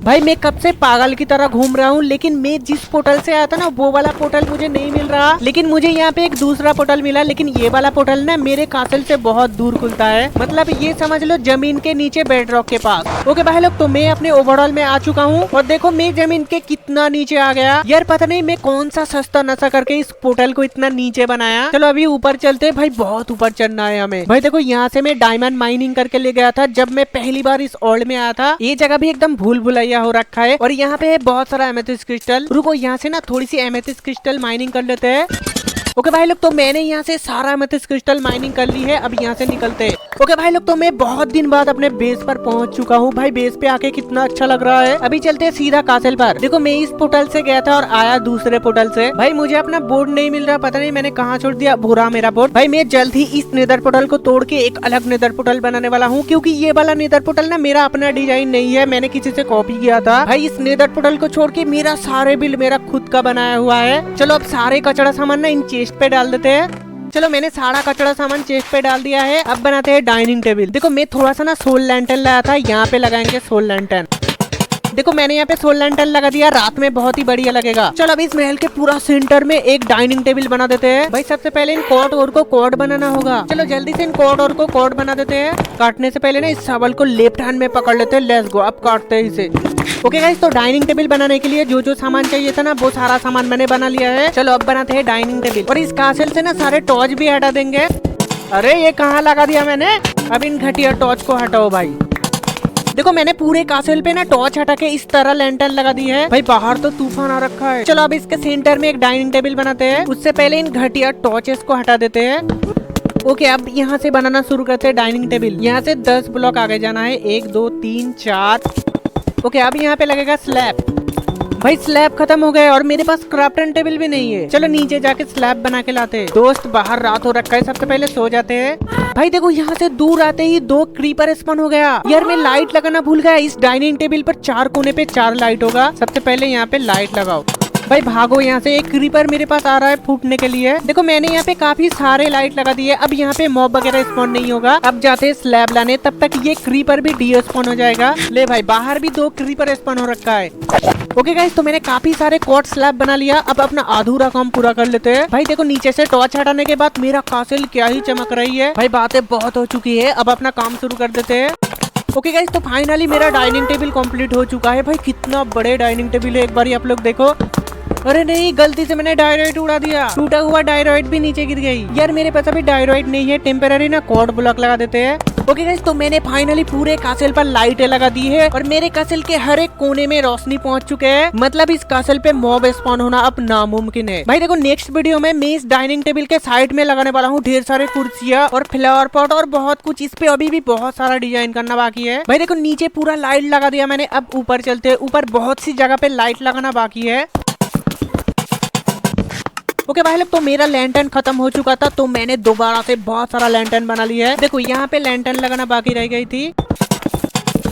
भाई मैं कब से पागल की तरह घूम रहा हूँ, लेकिन मैं जिस पोर्टल से आया था ना वो वाला पोर्टल मुझे नहीं मिल रहा, लेकिन मुझे यहाँ पे एक दूसरा पोर्टल मिला। लेकिन ये वाला पोर्टल ना मेरे कासल से बहुत दूर खुलता है, मतलब ये समझ लो जमीन के नीचे बेड रॉक के पास। ओके भाई लोग तो मैं अपने ओवरऑल में आ चुका हूँ, और देखो मैं जमीन के कितना नीचे आ गया। यार पता नहीं मैं कौन सा सस्ता नशा करके इस पोर्टल को इतना नीचे बनाया। चलो अभी ऊपर चलते। भाई बहुत ऊपर चढ़ना है हमें। भाई देखो यहाँ से मैं डायमंड माइनिंग करके ले गया था जब मैं पहली बार इस वर्ल्ड में आया था। ये जगह भी एकदम भूल भुलैया हो रखा है, और यहाँ पे है बहुत सारा एमेथिस्ट क्रिस्टल। रुको यहाँ से ना थोड़ी सी एमेथिस्ट क्रिस्टल माइनिंग कर लेते हैं। ओके भाई लोग, तो मैंने यहाँ से सारा एमेथिस्ट क्रिस्टल माइनिंग कर ली है। अब यहाँ से निकलते हैं। ओके भाई लोग, तो मैं बहुत दिन बाद अपने बेस पर पहुंच चुका हूँ। भाई बेस पे आके कितना अच्छा लग रहा है। अभी चलते हैं सीधा कासल पर। देखो मैं इस पोर्टल से गया था और आया दूसरे पोर्टल से। भाई मुझे अपना बोर्ड नहीं मिल रहा, पता नहीं मैंने कहाँ छोड़ दिया, भूरा मेरा बोर्ड। भाई मैं जल्द ही इस नेदर पोर्टल को तोड़ के एक अलग नेदर पोर्टल बनाने वाला हूँ, क्योंकि ये वाला नेदर पोर्टल ना मेरा अपना डिजाइन नहीं है, मैंने किसी से कॉपी किया था। भाई इस नेदर पोर्टल को छोड़ के मेरा सारे बिल्ड मेरा खुद का बनाया हुआ है। चलो अब सारे कचरा सामान ना इन चेस्ट पे डाल देते हैं। चलो मैंने सारा कचरा सामान चेस्ट पे डाल दिया है। अब बनाते हैं डाइनिंग टेबल। देखो मैं थोड़ा सा ना सोल लैंटर्न लाया था, यहाँ पे लगाएंगे सोल लैंटर्न। देखो मैंने यहाँ पे सोल लैंटर्न लगा दिया, रात में बहुत ही बढ़िया लगेगा। चलो अब इस महल के पूरा सेंटर में एक डाइनिंग टेबल बना देते हैं। भाई सबसे पहले इन कॉर्ड को कॉर्ड बनाना होगा। चलो जल्दी से इन कॉर्ड को कॉर्ड बना देते हैं। काटने से पहले ना इस शावल को लेफ्ट हैंड में पकड़ लेते हैं। लेट्स गो, अब काटते हैं इसे। ओके गाइस, तो डाइनिंग टेबल बनाने के लिए जो जो सामान चाहिए था ना वो सारा सामान मैंने बना लिया है। चलो अब बनाते हैं डाइनिंग टेबल। और इस कासल से ना सारे टॉर्च भी हटा देंगे। अरे ये कहाँ लगा दिया मैंने? अब इन घटिया टॉर्च को हटाओ भाई। देखो मैंने पूरे कासल पे ना टॉर्च हटा के इस तरह लैंटर्न लगा दी है। भाई बाहर तो तूफान आ रखा है। चलो अब इसके सेंटर में एक डाइनिंग टेबल बनाते हैं। उससे पहले इन घटिया टॉर्चेस को हटा देते हैं। ओके अब यहाँ से बनाना शुरू करते हैं डाइनिंग टेबल। यहाँ से 10 ब्लॉक आगे जाना है। 1 2 3 4। ओके अब यहाँ पे लगेगा स्लैब। भाई स्लैब खत्म हो गए और मेरे पास क्राफ्टन टेबल भी नहीं है। चलो नीचे जाके स्लैब बना के लाते हैं। दोस्त बाहर रात हो रखा है, सबसे पहले सो जाते हैं। भाई देखो यहाँ से दूर आते ही 2 क्रीपर स्पॉन हो गया। यार मैं लाइट लगाना भूल गया। इस डाइनिंग टेबल पर 4 कोने पे 4 लाइट होगा। सबसे पहले यहाँ पे लाइट लगाओ। भाई भागो यहाँ से, एक क्रीपर मेरे पास आ रहा है फूटने के लिए। देखो मैंने यहाँ पे काफी सारे लाइट लगा दिए। अब यहाँ पे मॉब वगैरह स्पॉन नहीं होगा। अब जाते हैं स्लैब लाने, तब तक ये क्रीपर भी डी स्पॉन हो जाएगा। ले भाई बाहर भी 2 क्रीपर स्पॉन हो रखा है। ओके गाइस, तो मैंने काफी सारे कॉट स्लैब बना लिया। अब अपना अधूरा काम पूरा कर लेते हैं। भाई देखो नीचे से टॉर्च हटाने के बाद मेरा कासल क्या ही चमक रही है। भाई बातें बहुत हो चुकी है, अब अपना काम शुरू कर देते हैं। ओके गाइस, तो फाइनली मेरा डाइनिंग टेबल कंप्लीट हो चुका है। भाई कितना बड़े डाइनिंग टेबल है, एक बार आप लोग देखो। अरे नहीं, गलती से मैंने डायराइट उड़ा दिया। टूटा हुआ डायराइट भी नीचे गिर गई। यार मेरे पास अभी डायराइट नहीं है, टेम्पररी ना कॉर्ड ब्लॉक लगा देते हैं। ओके गाइस, तो मैंने फाइनली पूरे कासल पर लाइटें लगा दी है और मेरे कासल के हर एक कोने में रोशनी पहुंच चुके हैं। मतलब इस कासल पे मॉब स्पॉन होना अब नामुमकिन है। भाई देखो नेक्स्ट वीडियो में मैं इस डाइनिंग टेबल के साइड में लगाने वाला हूँ ढेर सारे कुर्सियाँ और फ्लावर पॉट और बहुत कुछ। इस पे अभी भी बहुत सारा डिजाइन करना बाकी है। भाई देखो नीचे पूरा लाइट लगा दिया मैंने। अब ऊपर चलते हैं। ऊपर बहुत सी जगह पे लाइट लगाना बाकी है। ओके भाई लोग, तो मेरा लैंटर्न खत्म हो चुका था, तो मैंने दोबारा से बहुत सारा लैंटर्न बना लिया है। देखो यहाँ पे लैंटर्न लगाना बाकी रह गई थी।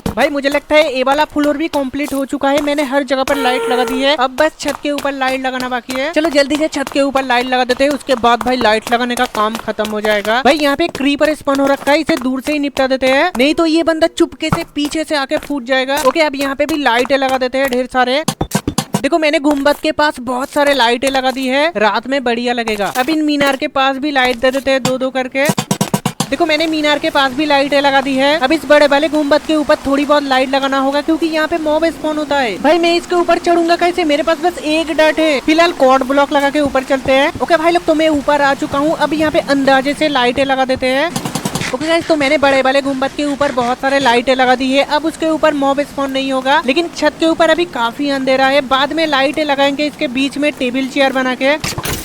भाई मुझे लगता है ये वाला फ्लोर भी कंप्लीट हो चुका है। मैंने हर जगह पर लाइट लगा दी है। अब बस छत के ऊपर लाइट लगाना बाकी है। चलो जल्दी से छत के ऊपर लाइट लगा देते हैं, उसके बाद भाई लाइट लगाने का काम खत्म हो जाएगा। भाई यहाँ पे क्रीपर स्पॉन हो रखा है, इसे दूर से ही निपटा देते हैं, नहीं तो ये बंदा चुपके से पीछे से आके फूट जाएगा। ओके अब यहाँ पे भी लाइटें लगा देते हैं ढेर सारे। देखो मैंने गुम्बद के पास बहुत सारे लाइटें लगा दी है, रात में बढ़िया लगेगा। अब इन मीनार के पास भी लाइट दे देते हैं 2-2 करके। देखो मैंने मीनार के पास भी लाइटें लगा दी है। अब इस बड़े वाले गुम्बद के ऊपर थोड़ी बहुत लाइट लगाना होगा, क्योंकि यहाँ पे मॉब स्पॉन होता है। भाई मैं इसके ऊपर चढ़ूंगा कैसे? मेरे पास बस एक डट है। फिलहाल कॉर्ड ब्लॉक लगा के ऊपर चलते हैं। ओके भाई लोग, तो मैं ऊपर आ चुका हूँ। अब यहाँ पे अंदाजे से लाइटें लगा देते हैं। ओके गाइस, तो मैंने बड़े वाले गुम्बद के ऊपर बहुत सारे लाइटें लगा दी है। अब उसके ऊपर मॉब स्पॉन नहीं होगा, लेकिन छत के ऊपर अभी काफी अंधेरा है। बाद में लाइटें लगाएंगे इसके बीच में टेबल चेयर बना के।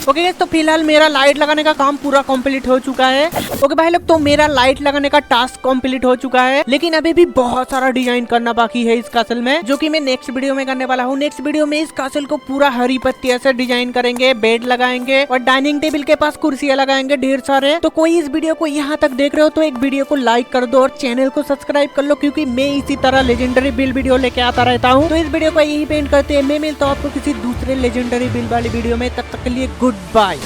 ओके गाइस, तो फिलहाल मेरा लाइट लगाने का काम पूरा कंप्लीट हो चुका है। ओके भाई लोग, तो मेरा लाइट लगाने का टास्क कंप्लीट हो चुका है, लेकिन अभी भी बहुत सारा डिजाइन करना बाकी है इस कासल में, जो कि मैं नेक्स्ट वीडियो में करने वाला हूँ। नेक्स्ट वीडियो में इस कासल को पूरा हरी पत्तियां से डिजाइन करेंगे, बेड लगाएंगे और डाइनिंग टेबल के पास कुर्सियां लगाएंगे ढेर सारे। तो कोई इस वीडियो को यहाँ तक देख रहे हो तो एक वीडियो को लाइक कर दो और चैनल को सब्सक्राइब कर लो, क्योंकि मैं इसी तरह लेजेंडरी बिल्ड वीडियो लेके आता रहता हूँ। तो इस वीडियो को यही पेंट करते हैं। मैं मिलता हूँ आपको किसी दूसरे लेजेंडरी बिल्ड वाली वीडियो में, तब तक के लिए गुड बाय।